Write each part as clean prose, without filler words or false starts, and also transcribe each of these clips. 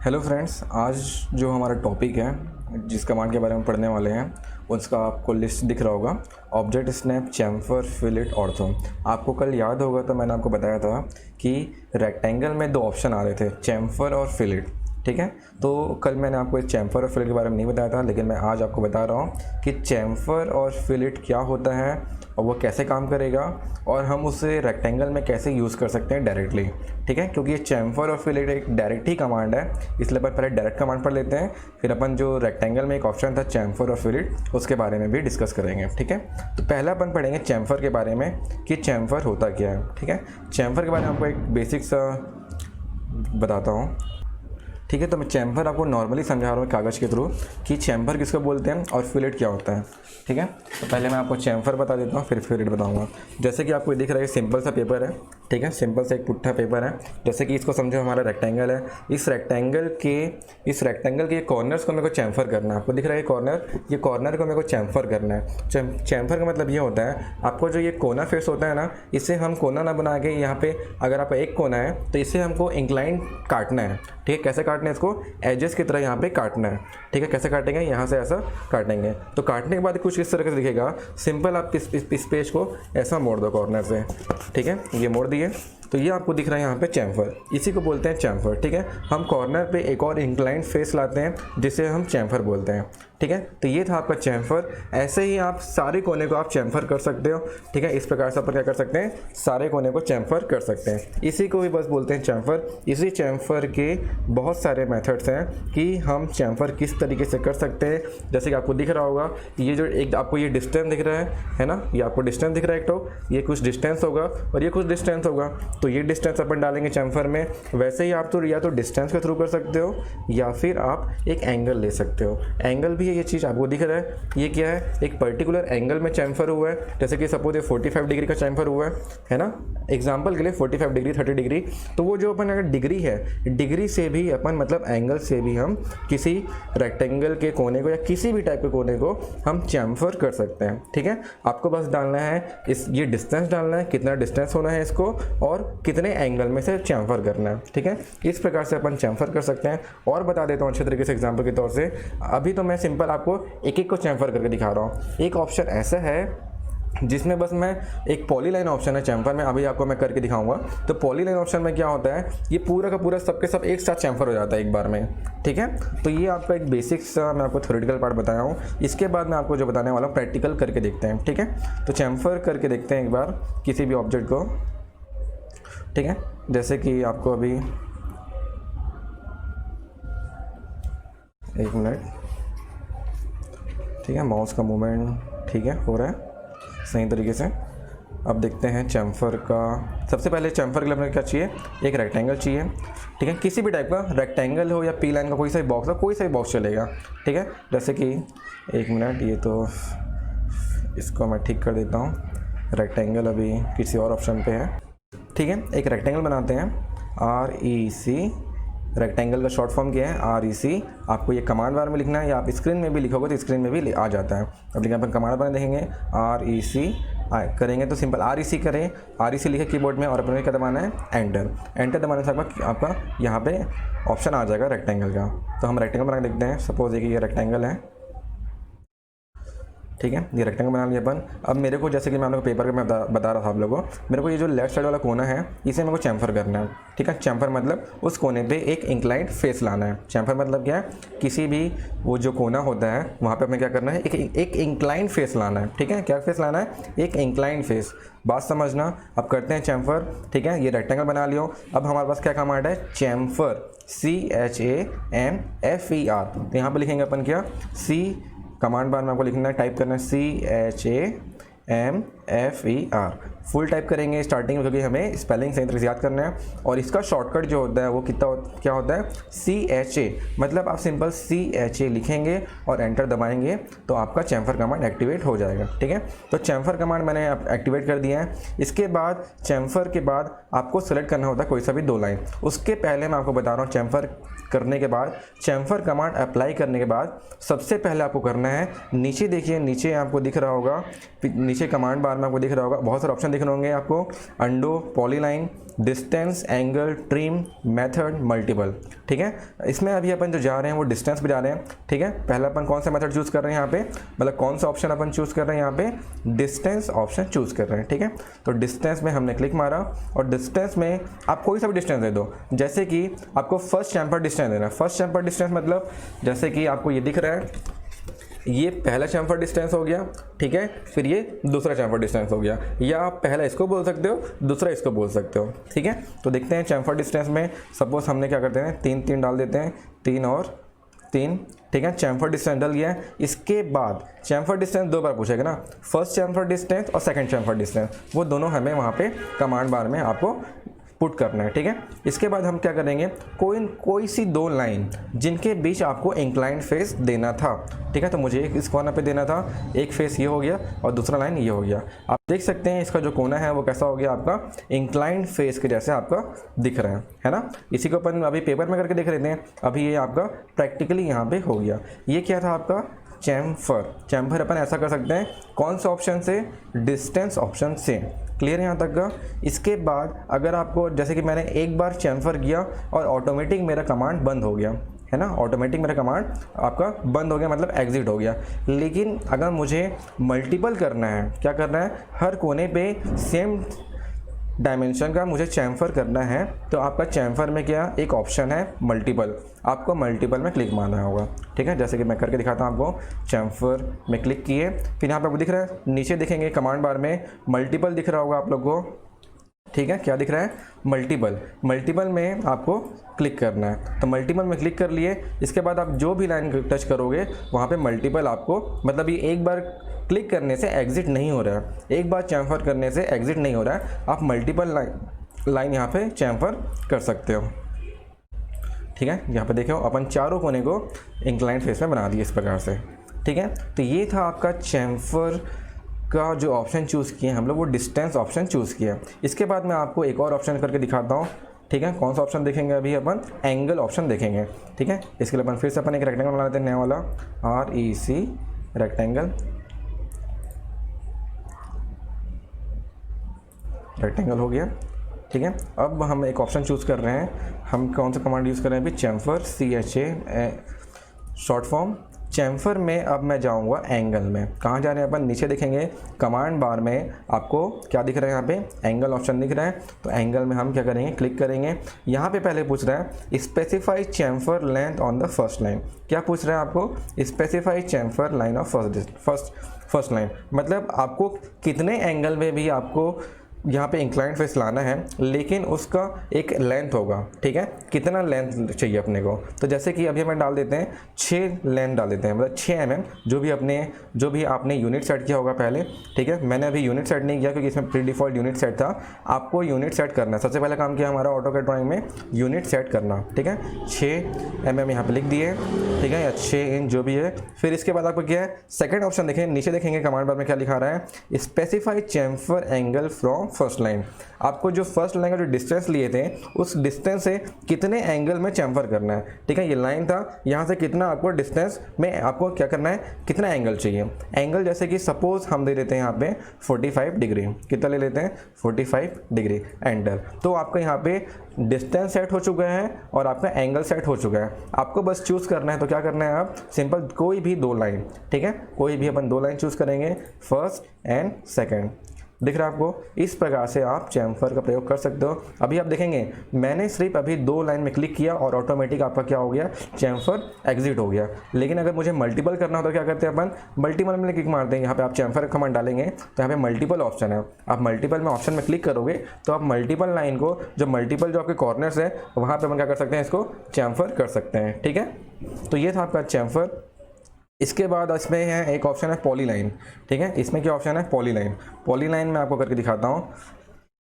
Hello friends, आज जो हमारा टॉपिक है जिस कमांड के बारे में पढ़ने वाले हैं उसका आपको लिस्ट दिख रहा होगा। Object snap, chamfer, fillet, ortho. आपको कल याद होगा तो मैंने आपको बताया था कि रेक्टेंगल में दो ऑप्शन आ रहे थे, चैम्फर और फिलेट। ठीक है, तो कल मैंने आपको इस चैम्फर और फिलेट के बारे में नहीं बताया था, लेकिन मैं आज आपको बता रहा हूँ कि चैम्फर और फिलेट क्या होता है और वो कैसे काम करेगा और हम उसे रेक्टेंगल में कैसे यूज़ कर सकते हैं डायरेक्टली। ठीक है, क्योंकि ये चैम्फर और फिलेट एक डायरेक्ट ही कमांड है, इसलिए अपन पहले डायरेक्ट कमांड पढ़ लेते हैं, फिर अपन जो रेक्टेंगल में एक ऑप्शन था चैम्फर और फिलेट उसके बारे में भी डिस्कस करेंगे। ठीक है, तो पहला अपन पढ़ेंगे चैम्फर के बारे में कि चैम्फर होता क्या है। ठीक है, चैम्फर के बारे में आपको एक बेसिक सा बताता हूँ। ठीक है, तो मैं चैम्फर आपको नॉर्मली समझा रहा हूँ कागज़ के थ्रू कि चैम्फर किसको बोलते हैं और फिलेट क्या होता है। ठीक है, तो पहले मैं आपको चैम्फर बता देता हूँ, फिर फिलेट बताऊँगा। जैसे कि आपको दिख रहा है सिंपल सा पेपर है। ठीक है, सिंपल सा एक पुट्ठा पेपर है। जैसे कि इसको समझो हमारा रेक्टेंगल है। इस रेक्टेंगल के कॉर्नर्स को मेरे को चैम्फर करना है। आपको दिख रहा है ये कॉर्नर को मेरे को चैम्फर करना है। चैम्फर का मतलब ये होता है, आपको जो ये कोना फेस होता है ना, इसे हम कोना ना बना के यहाँ पे अगर आप एक कोना है तो इसे हमको इंक्लाइन काटना है। ठीक है, कैसे काटना है, इसको एजेस की तरह यहाँ पे काटना है। ठीक है, कैसे काटेंगे, यहाँ से ऐसा काटेंगे। तो काटने के बाद कुछ इस तरह से दिखेगा। सिंपल आप इस पेज को ऐसा मोड़ दो कॉर्नर से। ठीक है, ये मोड़ दिए तो ये आपको दिख रहा है यहाँ पे चैम्फर, इसी को बोलते हैं चैम्फर। ठीक है, हम कॉर्नर पे एक और इंक्लाइंड फेस लाते हैं जिसे हम चैम्फर बोलते हैं। ठीक है, तो ये था आपका चैम्फर। ऐसे ही आप सारे कोने को आप चैम्फर कर सकते हो। ठीक है, इस प्रकार से अपन क्या कर सकते हैं, सारे कोने को चैम्फर कर सकते हैं। इसी को भी बस बोलते हैं चैम्फर। इसी चैम्फर के बहुत सारे मेथड्स हैं कि हम चैम्फर किस तरीके से कर सकते हैं। जैसे कि आपको दिख रहा होगा, ये जो एक आपको ये डिस्टेंस दिख रहा है ना, ये आपको डिस्टेंस दिख रहा है एक तो, ये कुछ डिस्टेंस होगा और ये कुछ डिस्टेंस होगा। तो ये डिस्टेंस अपन डालेंगे चैम्फर में। वैसे ही आप तो या तो डिस्टेंस के थ्रू कर सकते हो या फिर आप एक एंगल ले सकते हो। एंगल भी है, ये चीज़ आपको दिख रहा है, ये क्या है, एक पर्टिकुलर एंगल में चैम्फर हुआ है। जैसे कि सपोज ये 45 डिग्री का चैम्फर हुआ है ना, एग्जाम्पल के लिए 45 डिग्री, 30 डिग्री। तो वो जो अपन अगर डिग्री है, डिग्री से भी अपन मतलब एंगल से भी हम किसी रेक्टेंगल के कोने को या किसी भी टाइप के कोने को हम चैम्फर कर सकते हैं। ठीक है, आपको बस डालना है ये डिस्टेंस डालना है, कितना डिस्टेंस होना है इसको और कितने एंगल में से चैम्फर करना है। ठीक है, इस प्रकार से अपन चैम्फर कर सकते हैं। और बता देता हूँ अच्छे तरीके से एग्जाम्पल के तौर से। अभी तो मैं सिंपल आपको एक एक को चैम्फर करके दिखा रहा हूँ। एक ऑप्शन ऐसा है जिसमें बस मैं एक पॉलीलाइन ऑप्शन है चैम्फर में, अभी आपको मैं करके दिखाऊंगा। तो पॉलीलाइन ऑप्शन में क्या होता है, ये पूरा का पूरा सबके सब एक साथ चैम्फर हो जाता है एक बार में। ठीक है, तो ये आपका एक बेसिक सा मैं आपको थ्योरेटिकल पार्ट बताया हूँ। इसके बाद मैं आपको जो बताने वाला हूँ प्रैक्टिकल करके देखते हैं। ठीक है, तो चैम्फर करके देखते हैं एक बार किसी भी ऑब्जेक्ट को। ठीक है, जैसे कि आपको अभी एक मिनट, ठीक है, माउस का मूवमेंट ठीक है हो रहा है सही तरीके से। अब देखते हैं चैम्फर का। सबसे पहले चैम्फर के लिए हमें क्या चाहिए, एक रेक्टेंगल चाहिए। ठीक है, किसी भी टाइप का रेक्टेंगल हो या पी लाइन का कोई सा भी बॉक्स हो, कोई सा भी बॉक्स चलेगा। ठीक है, जैसे कि एक मिनट, ये तो इसको मैं ठीक कर देता हूँ। रेक्टेंगल अभी किसी और ऑप्शन पे है। ठीक है, एक रेक्टेंगल बनाते हैं, REC। रेक्टेंगल का शॉर्ट फॉर्म क्या है, REC। आपको ये कमांड बार में लिखना है या आप स्क्रीन में भी लिखोगे तो स्क्रीन में भी आ जाता है। अब लेकिन अपन कमांड बार में देखेंगे REC करेंगे तो सिंपल REC करें, REC लिखे कीबोर्ड में और अपने क्या दबाना है, एंटर। एंटर दबाने से आपका यहाँ पे ऑप्शन आ जाएगा रेक्टेंगल का। तो हम रेक्टेंगल बना के देखते हैं। सपोज देखिए ये रेक्टेंगल है। ठीक है, ये रेक्टेंगल बना लिया अपन। अब मेरे को जैसे कि मैं आप लोगों को पेपर में बता रहा था आप लोगों को, मेरे को ये जो लेफ्ट साइड वाला कोना है इसे मेरे को चैम्फर करना है। ठीक है, चैम्फर मतलब उस कोने पे एक इंक्लाइंड फेस लाना है। चैम्फर मतलब क्या है, किसी भी वो जो कोना होता है वहाँ पे हमें क्या करना है, एक इंक्लाइंड फेस लाना है। ठीक है, क्या फेस लाना है, एक इंक्लाइंड फेस। बात समझना। अब करते हैं चैम्फर। ठीक है, ये रेक्टेंगल बना लियो। अब हमारे पास क्या कमांड है, चैम्फर, CHAMFER। तो यहाँ पर लिखेंगे अपन क्या, कमांड बार में आपको लिखना है, टाइप करना है CHAMFER। फुल टाइप करेंगे स्टार्टिंग में, क्योंकि हमें स्पेलिंग सही तरह से याद करना है। और इसका शॉर्टकट जो होता है वो क्या होता है, CHA। मतलब आप सिंपल CHA लिखेंगे और एंटर दबाएंगे तो आपका चैम्फर कमांड एक्टिवेट हो जाएगा। ठीक है, तो चैम्फर कमांड मैंने एक्टिवेट कर दिया है। इसके बाद चैम्फर के बाद आपको सेलेक्ट करना होता है कोई सा भी दो लाइन। उसके पहले मैं आपको बता रहा हूँ, चैम्फर करने के बाद, चैम्फर कमांड अप्लाई करने के बाद सबसे पहले आपको करना है, नीचे देखिए, नीचे आपको दिख रहा होगा, नीचे कमांड बार में आपको दिख रहा होगा बहुत सारे ऑप्शन दिख रहे होंगे आपको, undo, polyline, distance, angle, trim, method, multiple. ठीक है, इसमें अभी अपन जो जा रहे हैं वो डिस्टेंस पे जा रहे हैं। ठीक है, पहला अपन कौन सा मेथड चूज़ कर रहे हैं यहाँ पे, मतलब कौन सा ऑप्शन अपन चूज़ कर रहे हैं यहाँ पे, डिस्टेंस ऑप्शन चूज़ कर रहे हैं। ठीक है, तो डिस्टेंस में हमने क्लिक मारा और डिस्टेंस में आप कोई सा भी डिस्टेंस दे दो, जैसे कि आपको फर्स्ट चैम्फर डिस्टेंस देना है। फर्स्ट चैम्फर डिस्टेंस मतलब जैसे कि आपको ये दिख रहा है, ये पहला चैम्फर डिस्टेंस हो गया। ठीक है, फिर ये दूसरा चैम्फर डिस्टेंस हो गया, या आप पहला इसको बोल सकते हो, दूसरा इसको बोल सकते हो। ठीक है, तो देखते हैं चैम्फर डिस्टेंस में सपोज हमने क्या करते हैं, 3 3 डाल देते हैं, 3 और 3। ठीक है, चैम्फर डिस्टेंस डल गया है। इसके बाद चैम्फर डिस्टेंस 2 बार पूछेगा ना, फर्स्ट चैम्फर डिस्टेंस और सेकंड चैम्फर डिस्टेंस, वो दोनों हमें वहाँ पे कमांड बार में आपको पुट करना है। ठीक है, इसके बाद हम क्या करेंगे, कोई सी 2 लाइन जिनके बीच आपको इंक्लाइंड फेस देना था। ठीक है, तो मुझे एक इस कोना पे देना था, एक फेस ये हो गया और दूसरा लाइन ये हो गया। आप देख सकते हैं इसका जो कोना है वो कैसा हो गया, आपका इंक्लाइंड फेस के जैसे आपका दिख रहा है ना। इसी को अपन अभी पेपर में करके देख लेते हैं। अभी ये आपका प्रैक्टिकली यहाँ पे हो गया। ये क्या था आपका चैम्फर। चैम्फर अपन ऐसा कर सकते हैं, कौन सा ऑप्शन से, डिस्टेंस ऑप्शन से। क्लियर है यहाँ तक का। इसके बाद अगर आपको, जैसे कि मैंने एक बार चैम्फर किया और ऑटोमेटिक मेरा कमांड बंद हो गया, है ना, ऑटोमेटिक मेरा कमांड आपका बंद हो गया, मतलब एग्जिट हो गया। लेकिन अगर मुझे मल्टीपल करना है, क्या करना है, हर कोने पे सेम डायमेंशन का मुझे चैम्फर करना है, तो आपका चैम्फर में क्या एक ऑप्शन है, मल्टीपल। आपको मल्टीपल में क्लिक मारना होगा। ठीक है, जैसे कि मैं करके दिखाता हूँ आपको। चैम्फर में क्लिक किए, फिर यहाँ पे आपको दिख रहा है, नीचे देखेंगे कमांड बार में मल्टीपल दिख रहा होगा आप लोग को। ठीक है, क्या दिख रहा है, मल्टीपल। मल्टीपल में आपको क्लिक करना है, तो मल्टीपल में क्लिक कर लिए। इसके बाद आप जो भी लाइन टच करोगे वहाँ पे मल्टीपल आपको, मतलब ये एक बार क्लिक करने से एग्जिट नहीं हो रहा है, एक बार चैम्फर करने से एग्जिट नहीं हो रहा है। आप मल्टीपल लाइन यहाँ पे चैम्फर कर सकते हो। ठीक है, यहाँ पे देखो अपन चारों कोने को इंक्लाइंड फेस में बना दिए इस प्रकार से। ठीक है, तो ये था आपका चैम्फर का जो ऑप्शन चूज़ किया हम लोग, वो डिस्टेंस ऑप्शन चूज़ किया। इसके बाद मैं आपको एक और ऑप्शन करके दिखाता हूँ। ठीक है, कौन सा ऑप्शन देखेंगे अभी अपन, एंगल ऑप्शन देखेंगे। ठीक है, इसके लिए अपन फिर से अपन एक रेक्टेंगल बना लेते हैं, नया वाला REC रेक्टेंगल। रेक्टेंगल हो गया। ठीक है, अब हम एक ऑप्शन चूज़ कर रहे हैं। हम कौन सा कमांड यूज़ कर रहे हैं अभी, chamfer, CHA short form. Chamfer में अब मैं जाऊंगा एंगल में। कहाँ जा रहे हैं अपन, नीचे देखेंगे कमांड बार में आपको क्या दिख रहा है, यहाँ पे एंगल ऑप्शन दिख रहा है। तो एंगल में हम क्या करेंगे, क्लिक करेंगे। यहाँ पे पहले पूछ रहा है specify chamfer length on the first line. क्या पूछ रहा है आपको, specify chamfer line of first line, मतलब आपको कितने एंगल में भी आपको यहाँ पे इंक्लाइंड फेस लाना है, लेकिन उसका एक लेंथ होगा। ठीक है, कितना लेंथ चाहिए अपने को, तो जैसे कि अभी हमें डाल देते हैं 6 लेंथ डाल देते हैं, मतलब 6 mm, जो भी आपने यूनिट सेट किया होगा पहले। ठीक है, मैंने अभी यूनिट सेट नहीं किया क्योंकि इसमें प्री डिफ़ॉल्ट यूनिट सेट था। आपको यूनिट सेट करना है, सबसे पहला काम किया हमारा ऑटोकैड ड्राइंग में यूनिट सेट करना। ठीक है, 6 mm यहाँ पे लिख दिए। ठीक है, या 6 इंच जो भी है। फिर इसके बाद आपको क्या है, सेकेंड ऑप्शन देखें, नीचे देखेंगे कमांड बार में क्या लिखा रहा है, specify chamfer angle from first line. आपको जो फर्स्ट लाइन का जो डिस्टेंस लिए थे, उस डिस्टेंस से कितने एंगल में चैम्फर करना है। ठीक है, ये लाइन था, यहाँ से कितना आपको डिस्टेंस में आपको क्या करना है, कितना एंगल चाहिए। एंगल जैसे कि सपोज हम दे देते हैं यहाँ पे 45 डिग्री। कितना ले लेते हैं, 45 डिग्री, एंटर। तो आपका यहाँ पे डिस्टेंस सेट हो चुका है और आपका एंगल सेट हो चुका है। आपको बस चूज़ करना है, तो क्या करना है, आप सिंपल कोई भी 2 लाइन। ठीक है, कोई भी अपन 2 लाइन चूज़ करेंगे, फर्स्ट एंड सेकेंड। दिख रहा है आपको, इस प्रकार से आप चैम्फर का प्रयोग कर सकते हो। अभी आप देखेंगे मैंने सिर्फ अभी 2 लाइन में क्लिक किया और ऑटोमेटिक आपका क्या हो गया, चैम्फर एग्जिट हो गया। लेकिन अगर मुझे मल्टीपल करना हो तो क्या करते हैं अपन, मल्टीपल में क्लिक मारते हैं। यहाँ पे आप चैम्फर का कमांड डालेंगे तो यहाँ पे मल्टीपल ऑप्शन है। आप मल्टीपल में ऑप्शन में क्लिक करोगे तो आप मल्टीपल लाइन को, जो मल्टीपल जो आपके कॉर्नर्स है वहाँ पर अपन क्या कर सकते हैं, इसको चैम्फर कर सकते हैं। ठीक है, तो ये था आपका चैम्फर। इसके बाद इसमें है एक ऑप्शन है पॉलीलाइन। ठीक है, इसमें क्या ऑप्शन है, पॉलीलाइन। पॉलीलाइन में आपको करके दिखाता हूँ।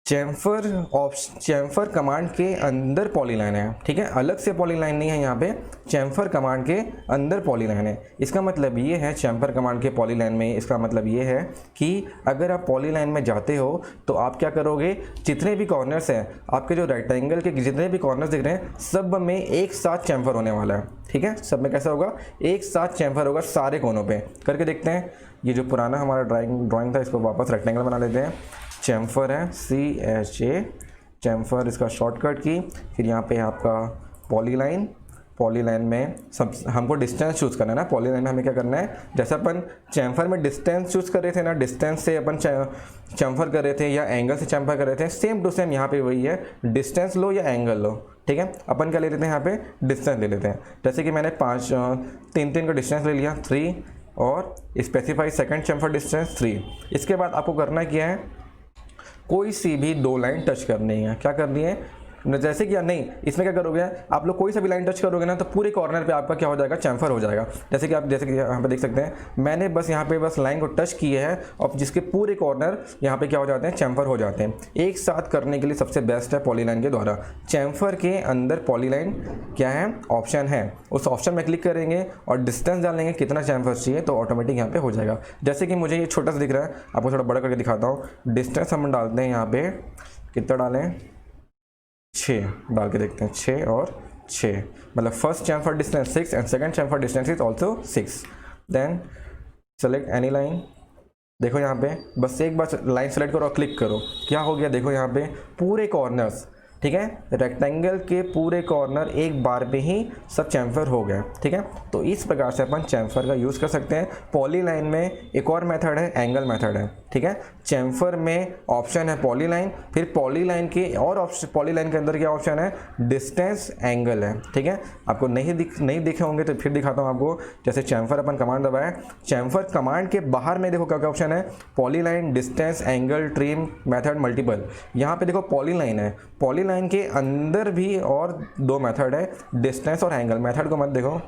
चैम्फर कमांड के अंदर पॉलीलाइन है। ठीक है, अलग से पॉलीलाइन नहीं है, यहाँ पे चैम्फर कमांड के अंदर पॉलीलाइन है। इसका मतलब ये है, चैम्फर कमांड के पॉलीलाइन में इसका मतलब ये है कि अगर आप पॉलीलाइन में जाते हो तो आप क्या करोगे, जितने भी कॉर्नर्स हैं आपके, जो रेक्टेंगल के जितने भी कॉर्नर्स दिख रहे हैं, सब में एक साथ चैम्फर होने वाला है। ठीक है, सब में कैसा होगा, एक साथ चैम्फर होगा सारे कोनों पे। करके देखते हैं। ये जो पुराना हमारा ड्राइंग था, इसको वापस रेक्टेंगल बना लेते हैं। चैम्फर है CHA चैम्फर इसका शॉर्टकट की, फिर यहाँ पे आपका पॉलीलाइन। पॉलीलाइन में सब हमको डिस्टेंस चूज़ करना है ना, पॉलीलाइन में हमें क्या करना है, जैसे अपन चैम्फर में डिस्टेंस चूज़ कर रहे थे ना, डिस्टेंस से अपन चैम्फर कर रहे थे या एंगल से चैम्फर कर रहे थे, सेम टू सेम यहाँ पे वही है, डिस्टेंस लो या एंगल लो, ठीक है। अपन क्या ले लेते हैं यहाँ पे, डिस्टेंस ले लेते हैं। जैसे कि मैंने तीन का डिस्टेंस ले लिया 3 और स्पेसिफाई सेकंड चैम्फर डिस्टेंस 3। इसके बाद आपको करना क्या है, कोई सी भी 2 लाइन टच करनी है। क्या करनी है, जैसे कि नहीं, इसमें क्या करोगे आप लोग, कोई सा भी लाइन टच करोगे ना तो पूरे कॉर्नर पे आपका क्या हो जाएगा, चैम्फर हो जाएगा। जैसे कि यहाँ पे देख सकते हैं, मैंने बस यहाँ पे बस लाइन को टच किया है और जिसके पूरे कॉर्नर यहाँ पे क्या हो जाते हैं, चैम्फर हो जाते हैं। एक साथ करने के लिए सबसे बेस्ट है पॉलीलाइन के द्वारा। चैम्फर के अंदर पॉलीलाइन क्या है, ऑप्शन है, उस ऑप्शन में क्लिक करेंगे और डिस्टेंस डालेंगे कितना चैम्फर चाहिए तो ऑटोमेटिक यहाँ पे हो जाएगा। जैसे कि मुझे ये छोटा सा दिख रहा है, आपको थोड़ा बड़ा करके दिखाता हूँ। डिस्टेंस हम डालते हैं यहाँ पे, कितना डालें, 6 डाल के देखते हैं, 6 और 6, मतलब first chamfer distance 6 and second chamfer distance is also 6। Then select any line. देखो यहाँ पे बस एक बार लाइन सेलेक्ट करो और क्लिक करो, क्या हो गया, देखो यहाँ पे पूरे कॉर्नर्स, ठीक है, रेक्टेंगल के पूरे कॉर्नर एक बार पे ही सब चैम्फर हो गए, ठीक है। तो इस प्रकार से अपन चैम्फर का यूज़ कर सकते हैं। पॉलीलाइन में एक और मेथड है, एंगल मेथड है, ठीक है। चैम्फर में ऑप्शन है पॉलीलाइन, फिर पॉलीलाइन के और ऑप्शन, पॉलीलाइन के अंदर क्या ऑप्शन है, डिस्टेंस एंगल है, ठीक है। आपको नहीं दिखे होंगे तो फिर दिखाता हूँ आपको। जैसे चैम्फर अपन कमांड दबाए, चैम्फर कमांड के बाहर में देखो क्या क्या ऑप्शन है, polyline, distance, angle, trim, method, multiple. यहाँ पे देखो पॉलीलाइन है, पॉलीलाइन के अंदर भी और 2 मेथड है, डिस्टेंस और एंगल। मेथड को मत देखो,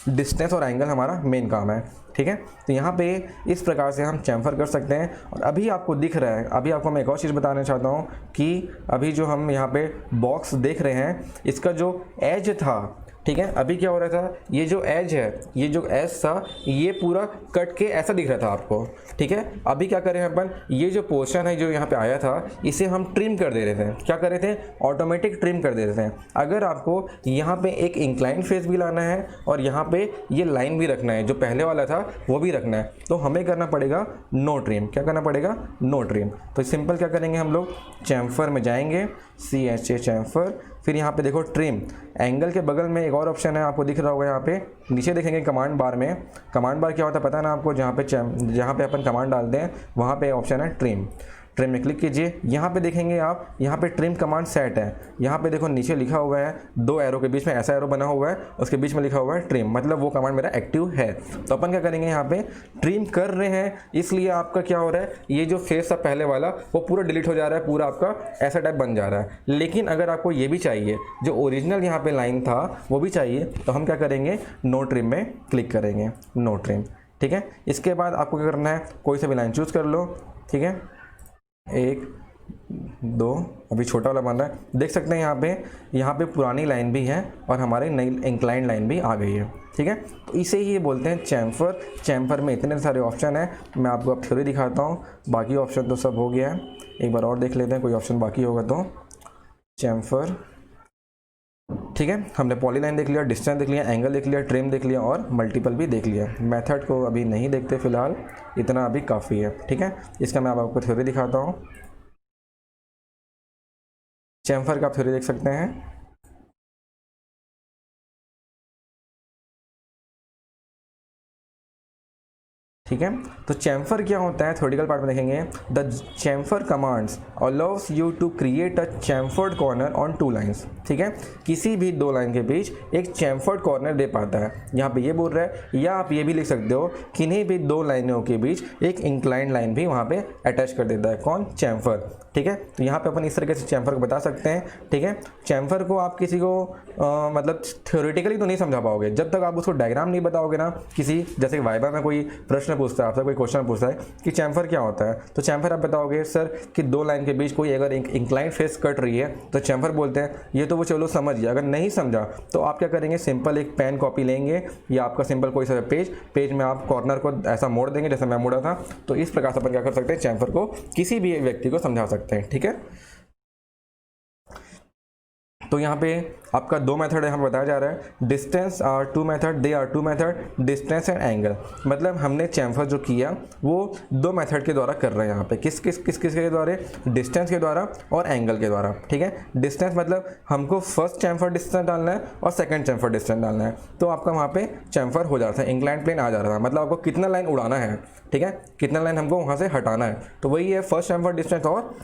डिस्टेंस और एंगल हमारा मेन काम है, ठीक है। तो यहाँ पे इस प्रकार से हम चैम्फर कर सकते हैं। और अभी आपको दिख रहा है, अभी आपको मैं एक और चीज़ बताना चाहता हूँ कि अभी जो हम यहाँ पे बॉक्स देख रहे हैं, इसका जो एज था, ठीक है, अभी क्या हो रहा था, ये जो एज है, ये जो एज था, ये पूरा कट के ऐसा दिख रहा था आपको, ठीक है। अभी क्या करें अपन, ये जो पोर्शन है जो यहाँ पे आया था, इसे हम ट्रिम कर दे रहे थे। क्या कर रहे थे, ऑटोमेटिक ट्रिम कर दे रहे थे। अगर आपको यहाँ पे एक इंक्लाइन फेस भी लाना है और यहाँ पे ये लाइन भी रखना है, जो पहले वाला था वो भी रखना है, तो हमें करना पड़ेगा नो ट्रिम। क्या करना पड़ेगा, नो ट्रिम। तो सिंपल क्या करेंगे, हम लोग चैम्फर में जाएंगे, CHA चैम्फर, फिर यहाँ पे देखो ट्रिम, एंगल के बगल में एक और ऑप्शन है, आपको दिख रहा होगा यहाँ पे नीचे देखेंगे कमांड बार में। कमांड बार क्या होता है पता है ना आपको, जहाँ पे अपन कमांड डालते हैं वहाँ पे ऑप्शन है ट्रिम। ट्रिम में क्लिक कीजिए, यहाँ पे देखेंगे आप, यहाँ पे ट्रिम कमांड सेट है। यहाँ पे देखो नीचे लिखा हुआ है, 2 एरो के बीच में ऐसा एरो बना हुआ है, उसके बीच में लिखा हुआ है ट्रिम, मतलब वो कमांड मेरा एक्टिव है। तो अपन क्या करेंगे, यहाँ पे ट्रिम कर रहे हैं, इसलिए आपका क्या हो रहा है, ये जो फेस था पहले वाला वो पूरा डिलीट हो जा रहा है, पूरा आपका ऐसा टाइप बन जा रहा है। लेकिन अगर आपको ये भी चाहिए, जो ओरिजिनल यहाँ पे लाइन था वो भी चाहिए, तो हम क्या करेंगे, नो ट्रिम में क्लिक करेंगे, नो ट्रिम, ठीक है। इसके बाद आपको क्या करना है, कोई सा भी लाइन चूज़ कर लो, ठीक है, 1 2, अभी छोटा वाला बन रहा है, देख सकते हैं यहाँ पे पुरानी लाइन भी है और हमारे नई इंक्लाइन लाइन भी आ गई है, ठीक है। तो इसे ही बोलते हैं चैम्फर। चैम्फर में इतने सारे ऑप्शन हैं, मैं आपको अब थ्योरी दिखाता हूँ, बाकी ऑप्शन तो सब हो गया है। एक बार और देख लेते हैं, कोई ऑप्शन बाकी होगा तो। चैम्फर, ठीक है, हमने पॉलीलाइन देख लिया, डिस्टेंस देख लिया, एंगल देख लिया, ट्रिम देख लिया और मल्टीपल भी देख लिया। मेथड को अभी नहीं देखते फिलहाल, इतना अभी काफ़ी है, ठीक है। इसका मैं आपको थ्योरी दिखाता हूँ। चैम्फर का आप थ्योरी देख सकते हैं, ठीक है। तो चैम्फर क्या होता है, थ्योरेटिकल पार्ट में देखेंगे, the chamfer commands allows you to create a chamfered corner on 2 lines, ठीक है। किसी भी 2 लाइन के बीच एक चैम्फर्ड कॉर्नर दे पाता है, यहाँ पे ये बोल रहा है। या आप ये भी लिख सकते हो, किन्हीं भी 2 लाइनों के बीच एक इंक्लाइंड लाइन भी वहाँ पे अटैच कर देता है, कौन, चैम्फर, ठीक है। तो यहाँ पे अपन इस तरीके से चैम्फर को बता सकते हैं, ठीक है। चैम्फर को आप किसी को मतलब थ्योरेटिकली तो नहीं समझा पाओगे जब तक आप उसको डायग्राम नहीं बताओगे ना। किसी जैसे वाइवा में कोई प्रश्न पूछता है आपसे, कोई क्वेश्चन पूछता है कि चैम्फर क्या होता है, तो चैम्फर आप बताओगे सर कि 2 लाइन के बीच कोई अगर इंक्लाइंड फेस कट रही है तो चैम्फर बोलते हैं, ये तो वो चलो समझ गया। अगर नहीं समझा तो आप क्या करेंगे, सिंपल एक पेन कॉपी लेंगे या आपका सिंपल कोई सा पेज में आप कॉर्नर को ऐसा मोड़ देंगे जैसे मैं मोड़ा था। तो इस प्रकार से अपन क्या कर सकते हैं, चैम्फर को किसी भी व्यक्ति को समझा सकते हैं, ठीक है। तो यहाँ पे आपका दो मेथड है, हमें बताया जा रहा है distance are two method, they are two method, distance and angle. मतलब हमने चैम्फर जो किया वो दो मेथड के द्वारा कर रहे हैं यहाँ पे, किस के द्वारा, डिस्टेंस के द्वारा और एंगल के द्वारा। ठीक है, डिस्टेंस मतलब हमको फर्स्ट चैम्फर डिस्टेंस डालना है और सेकंड चैम्फर डिस्टेंस डालना है, तो आपका वहाँ पे चैम्फर हो जाता है, इंक्लाइन प्लेन आ जा रहा था, मतलब आपको कितना लाइन उड़ाना है, ठीक है, कितना लाइन हमको वहाँ से हटाना है, तो वही है फर्स्ट चैम्फर डिस्टेंस और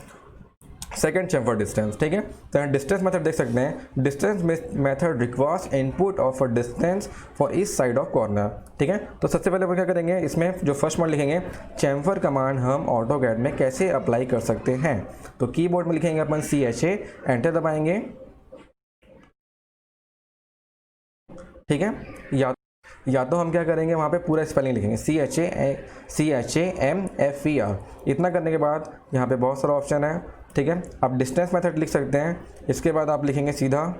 सेकेंड चैम्फर डिस्टेंस। ठीक है, तो यहाँ डिस्टेंस मेथड देख सकते हैं, distance method requires input of a distance for each side of corner. ठीक है, तो सबसे पहले हम क्या करेंगे, इसमें जो फर्स्ट वर्ड लिखेंगे चैम्फर कमांड हम ऑटोकैड में कैसे अप्लाई कर सकते हैं। तो कीबोर्ड में लिखेंगे अपन CHA, एंटर दबाएंगे। ठीक है, या तो हम क्या करेंगे वहाँ पे पूरा स्पेलिंग लिखेंगे CHAMFER। इतना करने के बाद यहाँ पे बहुत सारा ऑप्शन है। ठीक है, आप डिस्टेंस मेथड लिख सकते हैं, इसके बाद आप लिखेंगे सीधा,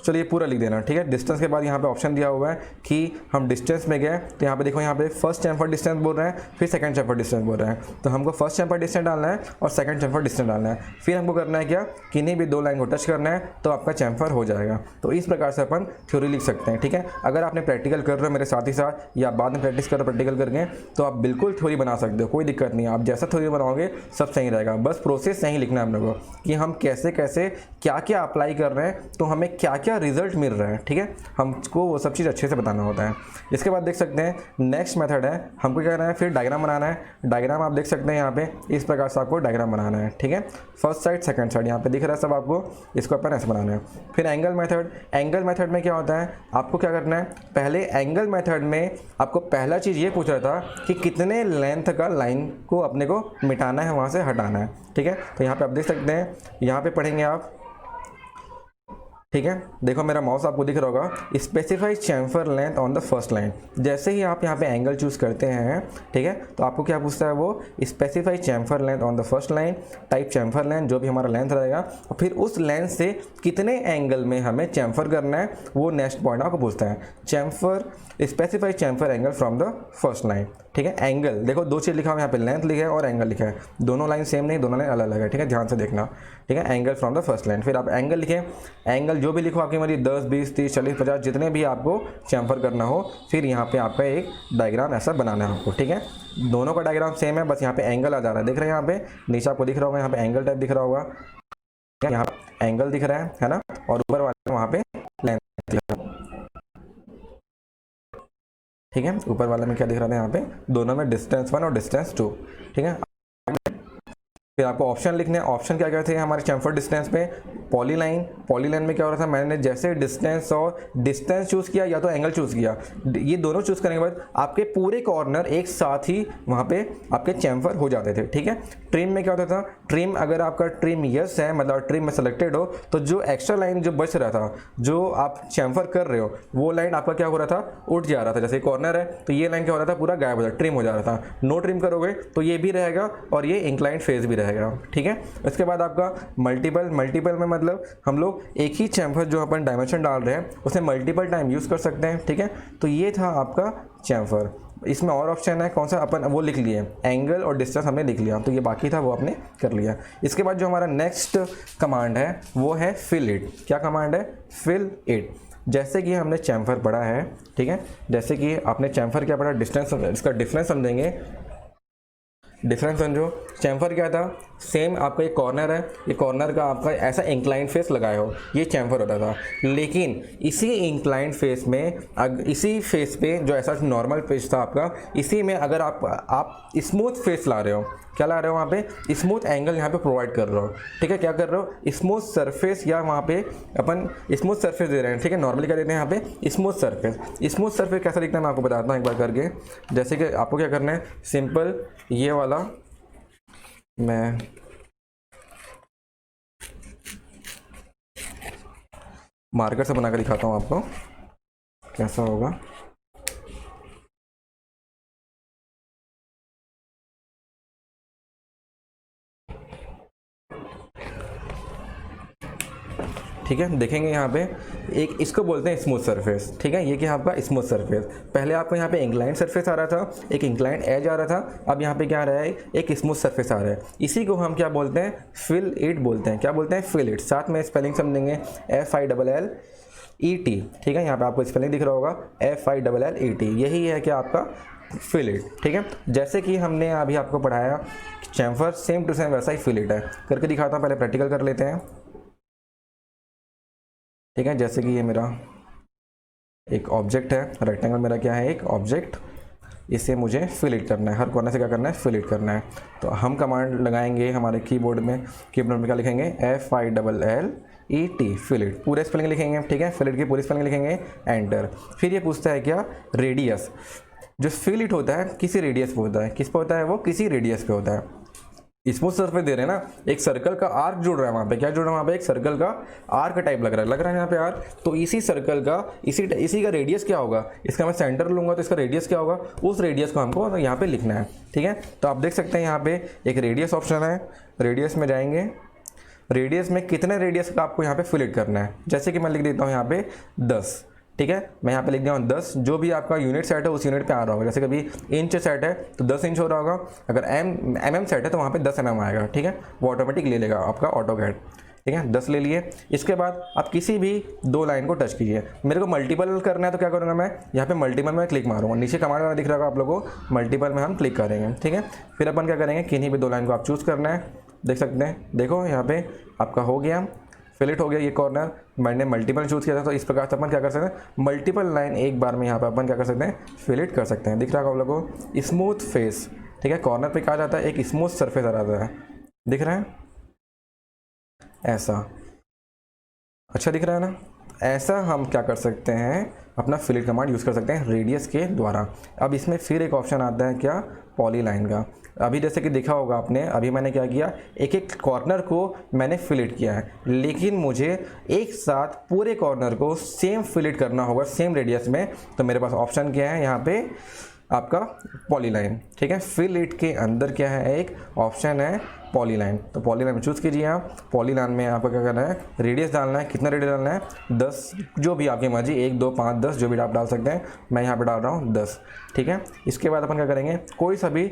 चलिए पूरा लिख देना। ठीक है, डिस्टेंस के बाद यहाँ पे ऑप्शन दिया हुआ है कि हम डिस्टेंस में गए, तो यहाँ पे देखो, यहाँ पे फर्स्ट चैम्फर डिस्टेंस बोल रहे हैं, फिर सेकंड चैम्फर डिस्टेंस बोल रहे हैं, तो हमको फर्स्ट चैम्फर डिस्टेंस डालना है और सेकंड चैम्फर डिस्टेंस डालना है, फिर हमको करना है क्या, किन्हीं भी दो लाइन को टच करना है, तो आपका चैम्फर हो जाएगा। तो इस प्रकार से अपन थ्योरी लिख सकते हैं। ठीक है, अगर आपने प्रैक्टिकल कर रहे हो मेरे साथ ही साथ या बाद में प्रैक्टिस कर रहे हो प्रैक्टिकल करके, तो आप बिल्कुल थ्योरी बना सकते हो, कोई दिक्कत नहीं है, आप जैसा थ्योरी बनाओगे सब सही रहेगा। बस प्रोसेस सही लिखना है हम लोगों को कि हम कैसे कैसे क्या क्या अप्लाई कर रहे हैं, तो हमें क्या क्या रिजल्ट मिल रहा है। ठीक है, हमको वो सब चीज़ अच्छे से बताना होता है। इसके बाद देख सकते हैं नेक्स्ट मेथड है, हमको क्या करना है, फिर डायग्राम बनाना है। डायग्राम आप देख सकते हैं यहाँ पे, इस प्रकार से आपको डायग्राम बनाना है। ठीक है, फर्स्ट साइड सेकंड साइड यहाँ पे दिख रहा है सब आपको, इसको अपन ऐसे बनाना है। फिर एंगल मेथड, एंगल मेथड में क्या होता है, आपको क्या करना है, पहले एंगल मेथड में आपको पहला चीज़ ये पूछ रहा था कि कितने लेंथ का लाइन को अपने को मिटाना है, वहाँ से हटाना है। ठीक है, तो यहाँ पे आप देख सकते हैं, यहाँ पे पढ़ेंगे आप। ठीक है, देखो मेरा माउस आपको दिख रहा होगा, specify chamfer length on the first line. जैसे ही आप यहाँ पे एंगल चूज करते हैं, ठीक है, तो आपको क्या पूछता है वो, specify chamfer length on the first line, type chamfer length, जो भी हमारा लेंथ रहेगा, और फिर उस लेंथ से कितने एंगल में हमें चैम्फर करना है, वो नेक्स्ट पॉइंट आपको पूछता है। Chamfer, specify chamfer angle from the first line. ठीक है, एंगल देखो दो चीज़ लिखा हुआ है यहाँ पे, लेंथ लिखा है और एंगल लिखा है, दोनों लाइन सेम नहीं, दोनों लाइन अलग अलग है। ठीक है, ध्यान से देखना। ठीक है, angle from the first line, फिर आप एंगल लिखें, एंगल जो भी लिखो आपकी मर्जी, 10, 20, 30, 40, 50, जितने भी आपको चैम्फर करना हो, फिर यहाँ पे आपका एक डायग्राम ऐसा बनाना है आपको। ठीक है, दोनों का डायग्राम सेम है, बस यहाँ पे एंगल आ जा रहा है, दिख रहा है यहाँ पे नीचे आपको दिख रहा होगा, यहाँ पे एंगल टाइप दिख रहा होगा, यहाँ एंगल दिख रहा है ना, और ऊपर वाले वहाँ पे लेंथ दिख रहा है। ठीक है, ऊपर वाले में क्या दिख रहा था, यहाँ पे दोनों में डिस्टेंस 1 और डिस्टेंस 2। ठीक है, फिर आपको ऑप्शन लिखने हैं। ऑप्शन क्या कहते हैं हमारे चैम्फर डिस्टेंस पे, पॉलीलाइन। पॉलीलाइन में क्या हो रहा था, मैंने जैसे डिस्टेंस और डिस्टेंस चूज़ किया या तो एंगल चूज़ किया, ये दोनों चूज़ करने के बाद आपके पूरे कॉर्नर एक साथ ही वहाँ पे आपके चैम्फर हो जाते थे। ठीक है, ट्रिम में क्या होता था, ट्रिम अगर आपका ट्रिम यस है, मतलब ट्रिम में सेलेक्टेड हो, तो जो एक्स्ट्रा लाइन जो बच रहा था, जो आप चैम्फर कर रहे हो, वो लाइन आपका क्या हो रहा था, उठ जा रहा था। जैसे कॉर्नर है तो ये लाइन क्या हो रहा था, पूरा गायब हो जाता, ट्रिम हो जा रहा था। नो ट्रिम करोगे तो ये भी रहेगा और ये इंक्लाइंड फेस भी रहेगा। ठीक है, उसके बाद आपका मल्टीपल। मल्टीपल में मतलब हम लोग एक ही चैम्फर जो अपन डायमेंशन डाल रहे हैं उसे मल्टीपल टाइम यूज़ कर सकते हैं। ठीक है, तो ये था आपका चैम्फर। इसमें और ऑप्शन है, कौन सा, अपन वो लिख लिए, एंगल और डिस्टेंस हमने लिख लिया, तो ये बाकी था वो आपने कर लिया। इसके बाद जो हमारा नेक्स्ट कमांड है वो है फिल इट। क्या कमांड है, फिल इट। जैसे कि हमने चैम्फर पढ़ा है, ठीक है, जैसे कि आपने चैम्फर क्या पढ़ा, डिस्टेंस, इसका डिफरेंस समझेंगे। डिफरेंस समझो, चैम्फर क्या था, सेम आपका एक कॉर्नर है, ये कॉर्नर का आपका ऐसा इंक्लाइंड फेस लगाया हो, ये चैम्फर होता था। लेकिन इसी इंक्लाइंड फेस में, इसी फेस पे जो ऐसा नॉर्मल फेस था आपका, इसी में अगर आप स्मूथ फेस ला रहे हो, क्या ला रहे हो, वहाँ पे स्मूथ एंगल यहाँ पे प्रोवाइड कर रहे हो। ठीक है, क्या कर रहे हो, स्मूथ सरफेस, या वहाँ पे अपन स्मूथ सरफेस दे रहे हैं। ठीक है, नॉर्मली क्या देते हैं यहाँ पे, स्मूथ सरफेस। स्मूथ सरफेस कैसा दिखता है मैं आपको बताता हूँ एक बार करके। जैसे कि आपको क्या करना है, सिंपल ये वाला मैं मार्कर से बनाकर दिखाता हूँ आपको कैसा होगा। ठीक है, देखेंगे यहाँ पे एक इसको बोलते हैं स्मूथ सरफेस। ठीक है, ये क्या आपका स्मूथ सरफेस। पहले आपको यहाँ पे इंक्लाइंड सरफेस आ रहा था, एक इंक्लाइंड एज आ रहा था, अब यहाँ पे क्या आ रहा है, एक स्मूथ सरफेस आ रहा है। इसी को हम क्या बोलते हैं, फिल इट बोलते हैं। क्या बोलते हैं, फिल इट। साथ में स्पेलिंग समझेंगे, FILLET। ठीक है, यहाँ पे आपको स्पेलिंग दिख रहा होगा, FILLET। यही है क्या आपका फिल इट। ठीक है, जैसे कि हमने अभी आपको पढ़ाया चैम्फर, सेम टू सेम वैसा ही फिल इट है। करके दिखाता हूँ, पहले प्रैक्टिकल कर लेते हैं। ठीक है, जैसे कि ये मेरा एक ऑब्जेक्ट है, रेक्टेंगल मेरा क्या है, एक ऑब्जेक्ट, इसे मुझे फिल इट करना है, हर कोने से क्या करना है, फिल इट करना है। तो हम कमांड लगाएंगे हमारे कीबोर्ड में क्या लिखेंगे, FILLET, फिल इट, पूरे स्पेलिंग लिखेंगे। ठीक है, फिल इट की पूरी स्पेलिंग लिखेंगे, एंटर। फिर ये पूछता है क्या, रेडियस। जो फिल इट होता है किसी रेडियस पे होता है, किस पे होता है, वो किसी रेडियस पे होता है। स्मूथ सरफेस दे रहे हैं ना, एक सर्कल का आर्क जुड़ रहा है वहाँ पे, क्या जुड़ रहा है वहाँ पे, एक सर्कल का आर्क टाइप लग रहा है यहाँ पे आर्क। तो इसी सर्कल का इसी का रेडियस क्या होगा, इसका मैं सेंटर लूँगा तो इसका रेडियस क्या होगा, उस रेडियस को हमको यहाँ पे लिखना है। ठीक है, तो आप देख सकते हैं यहाँ पे एक रेडियस ऑप्शन है, रेडियस में जाएंगे, रेडियस में कितने रेडियस का आपको यहाँ पे फिल इट करना है। जैसे कि मैं लिख देता हूँ यहाँ पे 10। ठीक है, मैं यहाँ पे लिख दिया हूँ 10, जो भी आपका यूनिट सेट है उस यूनिट पे आ रहा होगा। जैसे कभी इंच सेट है तो 10 इंच हो रहा होगा, अगर mm सेट है तो वहाँ पे 10 mm आएगा। ठीक है, वो ऑटोमेटिक ले लेगा आपका ऑटोकैड। ठीक है, 10 ले लिए। इसके बाद आप किसी भी दो लाइन को टच कीजिए। मेरे को मल्टीपल करना है तो क्या करूँगा, मैं यहाँ पे मल्टीपल में क्लिक मारूंगा, नीचे कमांड वाला दिख रहा होगा आप लोगों को, मल्टीपल में हम क्लिक करेंगे। ठीक है, फिर अपन क्या करेंगे, किन्हीं भी दो लाइन को आप चूज़ करना है। देख सकते हैं, देखो यहाँ पे आपका हो गया, फिल इट हो गया। ये कॉर्नर मैंने मल्टीपल चूज़ किया था, तो इस प्रकार से अपन क्या कर सकते हैं, मल्टीपल लाइन एक बार में यहाँ पे अपन क्या कर सकते हैं, फिल इट कर सकते हैं। दिख रहा है आप लोगों को, स्मूथ फेस। ठीक है, कॉर्नर पे कहा जाता है एक स्मूथ सरफेस आ जाता है, दिख रहा है ऐसा, अच्छा दिख रहा है ना। ऐसा हम क्या कर सकते हैं, अपना फिल इट कमांड यूज़ कर सकते हैं रेडियस के द्वारा। अब इसमें फिर एक ऑप्शन आता है क्या, पॉलीलाइन का। अभी जैसे कि देखा होगा आपने, अभी मैंने क्या किया, एक एक कॉर्नर को मैंने फिल इट किया है, लेकिन मुझे एक साथ पूरे कॉर्नर को सेम फिल इट करना होगा, सेम रेडियस में। तो मेरे पास ऑप्शन क्या है यहाँ पे, आपका पॉलीलाइन। ठीक है, फिल इट के अंदर क्या है, एक ऑप्शन है पॉलीलाइन। तो पॉलीलाइन में चूज़ कीजिए आप। पॉलीलाइन में आपको क्या करना है, रेडियस डालना है, कितना रेडियस डालना है, 10, जो भी आपकी मर्जी, 1 2 5 10 जो भी आप डाल सकते हैं। मैं यहाँ पे डाल रहा हूँ 10। ठीक है, इसके बाद अपन क्या करेंगे, कोई सा भी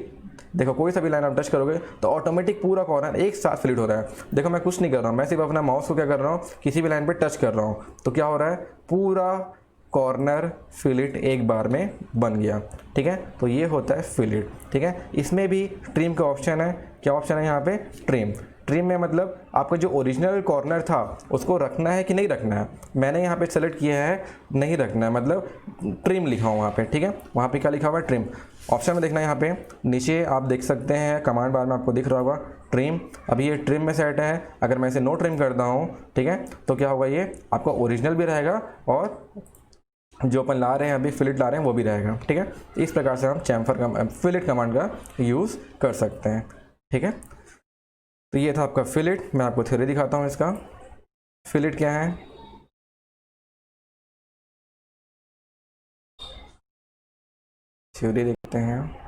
देखो, कोई सा भी लाइन आप टच करोगे तो ऑटोमेटिक पूरा कॉर्नर एक साथ फिल इट हो रहा है। देखो मैं कुछ नहीं कर रहा हूँ, मैं सिर्फ अपना माउस को क्या कर रहा हूँ, किसी भी लाइन पे टच कर रहा हूँ, तो क्या हो रहा है, पूरा कॉर्नर फिल इट एक बार में बन गया। ठीक है, तो ये होता है फिल इट। ठीक है, इसमें भी ट्रिम का ऑप्शन है। क्या ऑप्शन है यहाँ पे, ट्रिम। ट्रिम में मतलब आपका जो ओरिजिनल कॉर्नर था उसको रखना है कि नहीं रखना है। मैंने यहाँ पे सेलेक्ट किया है नहीं रखना है, मतलब ट्रिम लिखा हुआ वहाँ पे। ठीक है, वहाँ पे क्या लिखा हुआ है, ट्रिम। ऑप्शन में देखना है, यहाँ पे नीचे आप देख सकते हैं, कमांड बार में आपको दिख रहा होगा ट्रिम। अभी ये ट्रिम में सेट है, अगर मैं इसे नो ट्रिम करता हूँ, ठीक है, तो क्या होगा, ये आपका ओरिजिनल भी रहेगा और जो अपन ला रहे हैं अभी फिल इट ला रहे हैं वो भी रहेगा। ठीक है, इस प्रकार से हम चैम्फर का फिल इट कमांड का यूज़ कर सकते हैं। ठीक है, तो ये था आपका फिल इट। मैं आपको थ्योरी दिखाता हूँ इसका। फिल इट क्या है, थ्योरी देखते हैं।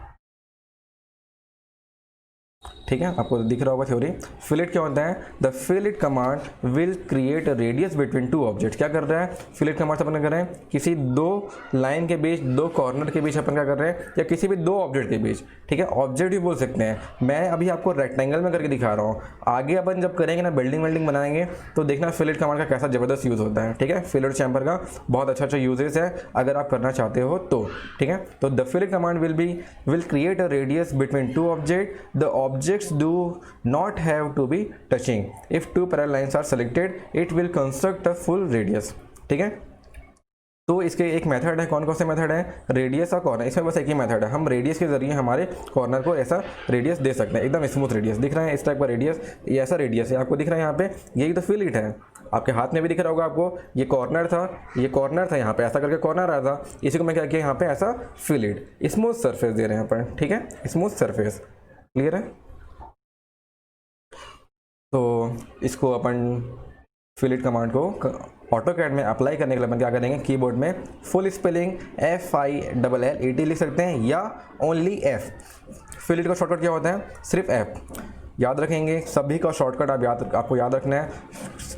ठीक है, आपको दिख रहा होगा थ्योरी। फिल इट क्या होता है, the fillet command will create a radius between two object. क्या कर रहा है, फिल इट कमांड से अपन कर रहे हैं किसी दो लाइन के बीच, दो कॉर्नर के बीच अपन क्या कर रहे हैं, या किसी भी दो ऑब्जेक्ट के बीच। ठीक है, ऑब्जेक्ट भी बोल सकते हैं। मैं अभी आपको रेक्टेंगल में करके दिखा रहा हूँ, आगे अपन जब करेंगे ना, बिल्डिंग वेल्डिंग बनाएंगे तो देखना फिल इट कमांड का कैसा ज़बरदस्त यूज़ होता है। ठीक है, फिल इट चैम्बर का बहुत अच्छा यूजेस है अगर आप करना चाहते हो तो। ठीक है, तो the fillet command will create a radius between two object. The objects do not have to be touching. If two parallel lines are selected, it will construct a full radius. ठीक है, तो इसके एक method है, कौन कौन से method है, रेडियस और कॉर्नर। इसमें बस एक ही मेथड है, हम रेडियस के जरिए हमारे कॉर्नर को ऐसा रेडियस दे सकते हैं, एकदम स्मूथ रेडियस। दिख रहा है इस टाइप का रेडियस, ये ऐसा रेडियस है आपको दिख रहा है यहाँ पे, यही तो फिल इट है। आपके हाथ में भी दिख रहा होगा आपको, ये कॉर्नर था यहाँ पे, ऐसा करके कॉर्नर आया था, इसी को मैं क्या किया यहाँ पे ऐसा फिल इट, स्मूथ सरफेस दे रहे हैं अपन। ठीक है, स्मूथ सरफेस, क्लियर है। तो इसको अपन फिल इट कमांड को ऑटोकैड में अप्लाई करने के लिए अपन क्या करेंगे, कीबोर्ड में फुल स्पेलिंग FILLET लिख सकते हैं या ओनली F। फिल इट का शॉर्टकट क्या होता है, सिर्फ F। याद रखेंगे सभी का शॉर्टकट आपको याद रखना है।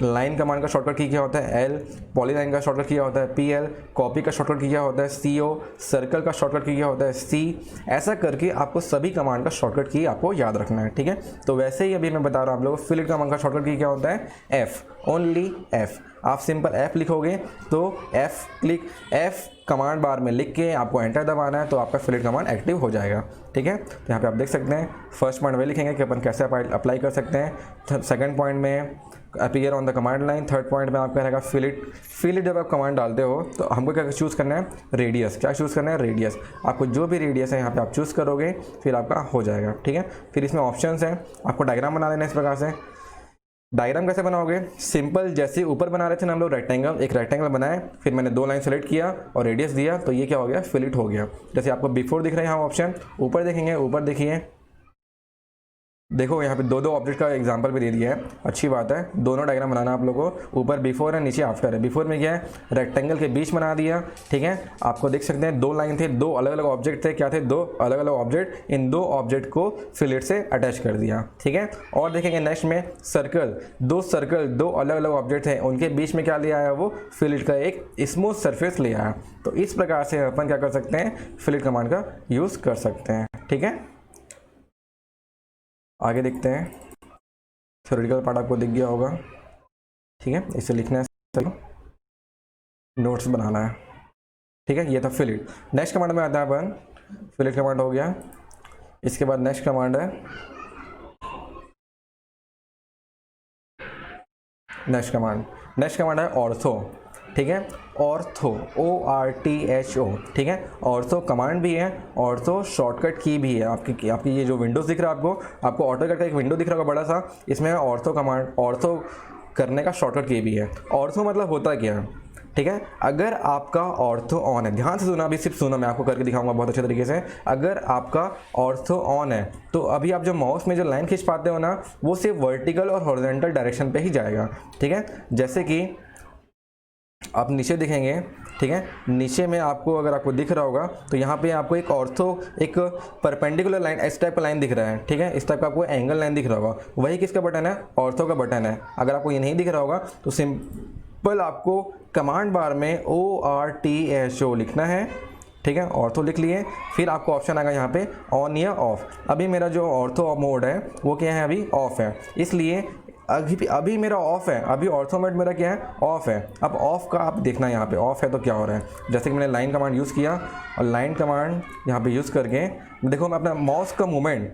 लाइन कमांड का शॉर्टकट की क्या होता है एल, पॉलीलाइन का शॉर्टकट क्या होता है PL, कॉपी का शॉर्टकट की क्या होता है CO, सर्कल का शॉर्टकट की क्या होता है C। ऐसा करके आपको सभी कमांड का शॉर्टकट की आपको याद रखना है, ठीक है। तो वैसे ही अभी मैं बता रहा हूँ आप लोगों को फिलिट कमांड का शॉर्टकट की क्या होता है F, ओनली F। आप सिंपल F लिखोगे तो F कमांड बार में लिख के आपको एंटर दबाना है तो आपका फिलिट कमांड एक्टिव हो जाएगा, ठीक है। तो यहाँ पे आप देख सकते हैं फर्स्ट पॉइंट में लिखेंगे कि अपन कैसे अप्लाई कर सकते हैं। सेकंड पॉइंट में appear on the command line. Third point में आपका रहेगा फिलिट जब आप कमांड डालते हो तो हमको क्या चूज़ करना है रेडियस। क्या चूज़ करना है रेडियस। आपको जो भी रेडियस है यहाँ पे आप चूज़ करोगे फिर आपका हो जाएगा, ठीक है। फिर इसमें ऑप्शंस हैं, आपको डायग्राम बना लेना है इस प्रकार से। डायग्राम कैसे बनाओगे, सिंपल जैसे ऊपर बना रहे थे ना हम लोग रेक्टेंगल, एक रेक्टेंगल बनाए, फिर मैंने 2 लाइन सेलेक्ट किया और रेडियस दिया तो ये क्या हो गया फिलिट हो गया। जैसे आपको बिफोर दिख रहा है यहाँ ऑप्शन, ऊपर देखेंगे, ऊपर देखिए, देखो यहाँ पे 2 ऑब्जेक्ट का एग्जांपल भी दे दिया है, अच्छी बात है। दोनों डायग्राम बनाना आप लोगों को, ऊपर बिफोर है नीचे आफ्टर है। बिफोर में क्या है रेक्टेंगल के बीच बना दिया, ठीक है। आपको देख सकते हैं 2 लाइन थे, 2 अलग अलग ऑब्जेक्ट थे, क्या थे 2 अलग अलग ऑब्जेक्ट, इन 2 ऑब्जेक्ट को फिलेट से अटैच कर दिया, ठीक है। और देखेंगे नेक्स्ट में सर्कल, 2 अलग अलग ऑब्जेक्ट हैं, उनके बीच में क्या ले आया वो फिलेट का एक स्मूथ सरफेस ले आया। तो इस प्रकार से अपन क्या कर सकते हैं फिलेट कमांड का यूज़ कर सकते हैं, ठीक है। आगे देखते हैं, थ्योरेटिकल पार्ट आपको दिख गया होगा, ठीक है। इसे लिखना है, नोट्स बनाना है, ठीक है। ये था फिलिट। नेक्स्ट कमांड में आता है अपन, फिलिट कमांड हो गया। इसके बाद नेक्स्ट कमांड है नेक्स्ट कमांड है ऑर्थो, ठीक है। ऑर्थो ORTHO, ठीक है। ऑर्थो कमांड भी है, ऑर्थो शॉर्टकट की भी है। आपकी ये जो विंडोज़ दिख रहा है आपको ऑटोकैड का एक विंडो दिख रहा होगा बड़ा सा, इसमें ऑर्थो कमांड, ऑर्थो करने का शॉर्टकट की भी है। ऑर्थो मतलब होता क्या है, ठीक है। अगर आपका ऑर्थो ऑन है, ध्यान से सुना, अभी सिर्फ सुनो, मैं आपको करके दिखाऊंगा बहुत अच्छे तरीके से। अगर आपका ऑर्थो ऑन है तो अभी आप जो माउस में जो लाइन खींच पाते हो ना वो सिर्फ वर्टिकल और हॉरिजॉन्टल डायरेक्शन पे ही जाएगा, ठीक है। जैसे कि आप नीचे देखेंगे, ठीक है, नीचे में आपको अगर आपको दिख रहा होगा तो यहाँ पे आपको एक ऑर्थो, एक परपेंडिकुलर लाइन, इस टाइप का लाइन दिख रहा है, ठीक है। इस टाइप का आपको एंगल लाइन दिख रहा होगा, वही किसका बटन है ऑर्थो का बटन है। अगर आपको ये नहीं दिख रहा होगा तो सिंपल आपको कमांड बार में ORTHO लिखना है, ठीक है। ऑर्थो लिख लिए, फिर आपको ऑप्शन आएगा यहाँ पे ऑन या ऑफ। अभी मेरा जो ऑर्थो मोड है वो क्या है अभी ऑफ है, इसलिए अभी मेरा ऑफ है, अभी ऑर्थो मोड मेरा क्या है ऑफ है। अब ऑफ का आप देखना यहाँ पे ऑफ है तो क्या हो रहा है। जैसे कि मैंने लाइन कमांड यूज़ किया और लाइन कमांड यहाँ पे यूज़ करके देखो मैं अपना माउस का मूवमेंट,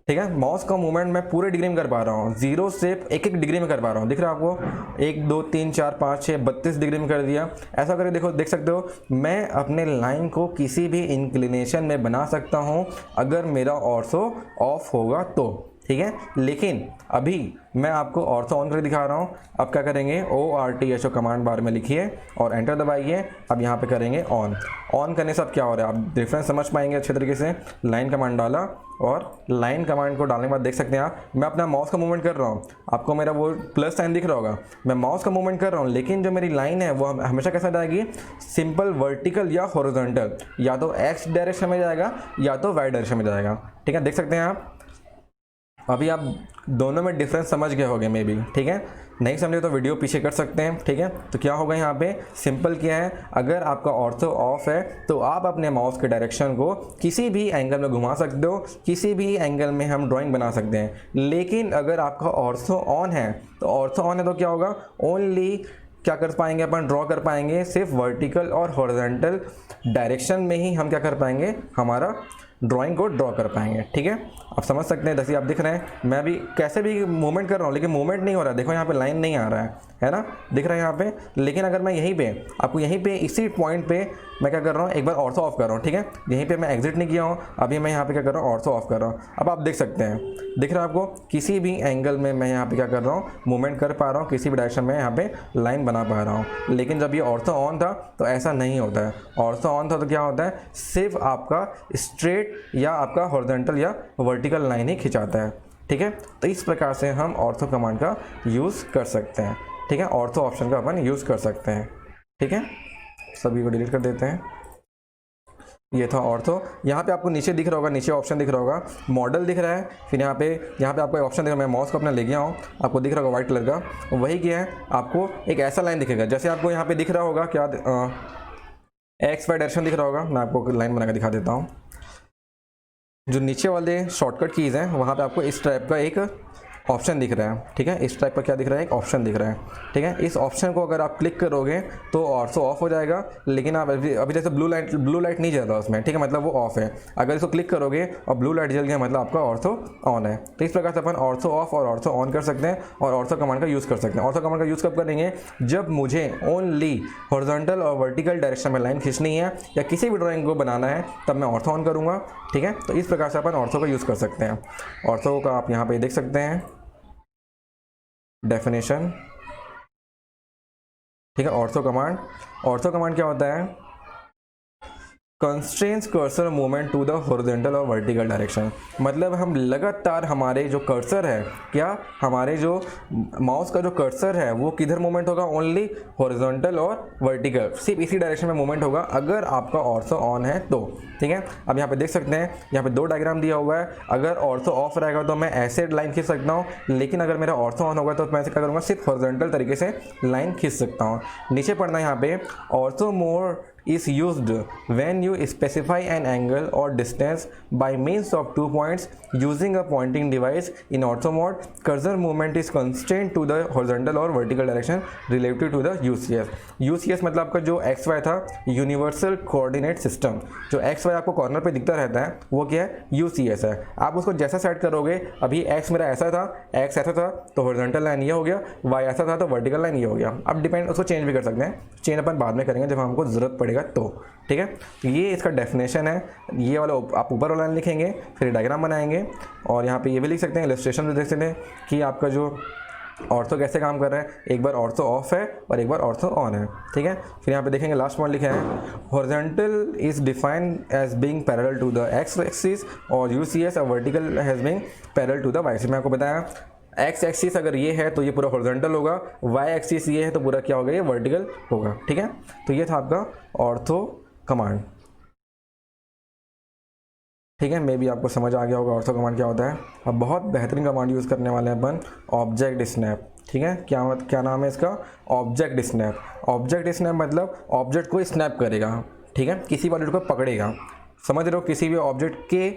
ठीक है, माउस का मूवमेंट मैं पूरे डिग्री में कर पा रहा हूँ, 0 से 1 डिग्री में कर पा रहा हूँ। दिख रहा है आपको 1 2 3 4 5 6 32 डिग्री में कर दिया। ऐसा करके देखो, देख सकते हो मैं अपने लाइन को किसी भी इंक्लिनेशन में बना सकता हूँ अगर मेरा ऑर्थो ऑफ होगा तो, ठीक है। लेकिन अभी मैं आपको ऑर्थो ऑन करके दिखा रहा हूँ। अब क्या करेंगे ORTHO कमांड बार में लिखिए और एंटर दबाइए। अब यहाँ पे करेंगे ऑन करने से अब क्या हो रहा है आप डिफरेंस समझ पाएंगे अच्छे तरीके से। लाइन कमांड डाला और लाइन कमांड को डालने के बाद देख सकते हैं आप मैं अपना माउस का मूवमेंट कर रहा हूँ, आपको मेरा वो प्लस साइन दिख रहा होगा, मैं माउस का मूवमेंट कर रहा हूँ, लेकिन जो मेरी लाइन है वो हमेशा कैसा जाएगी सिंपल वर्टिकल या हॉरिजॉन्टल, या तो एक्स डायरेक्शन में जाएगा या तो वाई डायरेक्शन में जाएगा, ठीक है। देख सकते हैं आप, अभी आप दोनों में डिफरेंस समझ गए होंगे मे बी, ठीक है। नहीं समझे तो वीडियो पीछे कर सकते हैं, ठीक है। तो क्या होगा यहाँ पे सिंपल क्या है, अगर आपका ऑर्थो ऑफ है तो आप अपने माउस के डायरेक्शन को किसी भी एंगल में घुमा सकते हो, किसी भी एंगल में हम ड्राइंग बना सकते हैं। लेकिन अगर आपका ऑर्थो ऑन है तो ऑर्थो ऑन है तो क्या होगा ओनली क्या कर पाएंगे अपन ड्रॉ कर पाएंगे सिर्फ वर्टिकल और हॉरिजॉन्टल डायरेक्शन में ही हम क्या कर पाएंगे हमारा ड्राइंग को ड्रॉ कर पाएंगे, ठीक है। आप समझ सकते हैं, जैसे आप दिख रहे हैं मैं भी कैसे भी मूवमेंट कर रहा हूँ लेकिन मूवमेंट नहीं हो रहा है। देखो यहाँ पे लाइन नहीं आ रहा है ना, दिख रहा है यहाँ पे। लेकिन अगर मैं यहीं पे आपको यहीं पे इसी पॉइंट पे मैं क्या कर रहा हूँ एक बार ऑर्थो ऑफ कर रहा हूँ, ठीक है। यहीं पे मैं एग्जिट नहीं किया हूँ, अभी मैं यहाँ पे क्या कर रहा हूँ ऑर्थो ऑफ कर रहा हूँ। अब आप देख सकते हैं, दिख रहा है आपको किसी भी एंगल में मैं यहाँ पे क्या कर रहा हूँ मूवमेंट कर पा रहा हूँ, किसी भी डायरेक्शन में यहाँ पे लाइन बना पा रहा हूँ। लेकिन जब ये ऑर्थो ऑन था तो ऐसा नहीं होता है। ऑर्थो ऑन था तो क्या होता है सिर्फ आपका स्ट्रेट या आपका हॉरिजॉन्टल या वर्टिकल लाइन ही खिंचाता है, ठीक है। तो इस प्रकार से हम ऑर्थो कमांड का यूज़ कर सकते हैं, ठीक है। ऑर्थो ऑप्शन का अपन यूज़ कर सकते हैं, ठीक है। सभी को डिलीट कर देते हैं। ये था ऑर्थो। यहाँ पे आपको नीचे दिख रहा होगा, नीचे ऑप्शन दिख रहा होगा, मॉडल दिख रहा है। फिर यहाँ पे आपको एक ऑप्शन दिख रहा है, मैं माउस को अपना ले गया हूँ, आपको दिख रहा होगा वाइट कलर का, वही क्या है, आपको एक ऐसा लाइन दिखेगा जैसे आपको यहाँ पे दिख रहा होगा क्या, एक्स वाई डायरेक्शन दिख रहा होगा। मैं आपको लाइन बना कर दिखा देता हूँ। जो नीचे वाले शॉर्टकट कीज़ हैं वहाँ पे आपको इस टाइप का एक ऑप्शन दिख रहा है, ठीक है, इस टाइप का क्या दिख रहा है, एक ऑप्शन दिख रहा है, ठीक है। इस ऑप्शन को अगर आप क्लिक करोगे तो ऑर्थो ऑफ हो जाएगा, लेकिन आप अभी जैसे ब्लू लाइट नहीं जल रहा उसमें, ठीक है, मतलब वो ऑफ है। अगर इसको क्लिक करोगे और ब्लू लाइट जल गया मतलब आपका ऑर्थो ऑन है। तो इस प्रकार से अपन ऑर्थो ऑफ और ऑर्थो ऑन कर सकते हैं और ऑर्थो कमांड का यूज़ कर सकते हैं। ऑर्थो कमांड का यूज़ कब करेंगे, जब मुझे ओनली हॉरिजॉन्टल और वर्टिकल डायरेक्शन में लाइन खींचनी है या किसी भी ड्राइंग को बनाना है, तब मैं ऑर्थो ऑन करूँगा, ठीक है। तो इस प्रकार से अपन ऑर्थो का यूज़ कर सकते हैं। ऑर्थो का आप यहाँ पे देख सकते हैं डेफिनेशन, ठीक है। ऑर्थो कमांड क्या होता है, constraints cursor movement to the horizontal और वर्टिकल डायरेक्शन। मतलब हम लगातार हमारे जो कर्सर है, क्या हमारे जो माउस का जो कर्सर है वो किधर मूवमेंट होगा, ओनली हॉरिजॉन्टल और वर्टिकल, सिर्फ इसी डायरेक्शन में मूवमेंट होगा अगर आपका ऑर्थो ऑन है तो, ठीक है। अब यहाँ पे देख सकते हैं, यहाँ पे 2 डायग्राम दिया हुआ है। अगर ऑर्थो ऑफ रहेगा तो मैं ऐसे लाइन खींच सकता हूँ, लेकिन अगर मेरा ऑर्थो ऑन होगा तो मैं ऐसे क्या करूँगा, सिर्फ हॉरिजॉन्टल तरीके से लाइन खींच सकता हूँ। नीचे पढ़ना है यहाँ पे, ortho mode is used when you specify an angle or distance by means of 2 points using a pointing device. In ortho mode, cursor movement is constrained to the horizontal or vertical direction relative to the UCS. UCS मतलब आपका जो XY था, universal coordinate system, जो XY आपको corner पे दिखता रहता है वो क्या है, UCS है। आप उसको जैसा सेट करोगे, अभी X मेरा ऐसा था, X ऐसा था तो हॉरिजॉन्टल लाइन ये हो गया, Y ऐसा था तो वर्टिकल लाइन ये हो गया। अब डिपेंड, उसको चेंज भी कर सकते हैं, चेंज अपन बाद में करेंगे जब हमको ज़रूरत पड़ेगा तो, ठीक है। तो ये इसका डेफिनेशन है। ये वाला आप ऊपर वाला लाइन लिखेंगे, फिर डायग्राम बनाएंगे और यहाँ पे ये भी लिख सकते हैं, इलस्ट्रेशन भी देख सकते हैं कि आपका जो ऑर्थो कैसे काम कर रहा है। एक बार ऑर्थो ऑफ है और एक बार ऑर्थो ऑन है, ठीक है। फिर यहाँ पे देखेंगे लास्ट पॉइंट लिखा है, horizontal is defined as being parallel to the X axis और यूसीएस और vertical has being parallel to the Y axis. मैं आपको बताया एक्स एक्सिस अगर ये है तो ये पूरा हॉरिजॉन्टल होगा, वाई एक्सिस ये है तो पूरा क्या होगा, ये वर्टिकल होगा, ठीक है। तो ये था आपका ऑर्थो कमांड, ठीक है। मे भी आपको समझ आ गया होगा ऑर्थो कमांड क्या होता है। अब बहुत बेहतरीन कमांड यूज़ करने वाले हैं अपन, ऑब्जेक्ट स्नैप, ठीक है। क्या नाम है इसका, ऑब्जेक्ट स्नैप। ऑब्जेक्ट स्नैप मतलब ऑब्जेक्ट को स्नैप करेगा, ठीक है, किसी भी ऑब्जेक्ट को पकड़ेगा, समझ रहे हो, किसी भी ऑब्जेक्ट के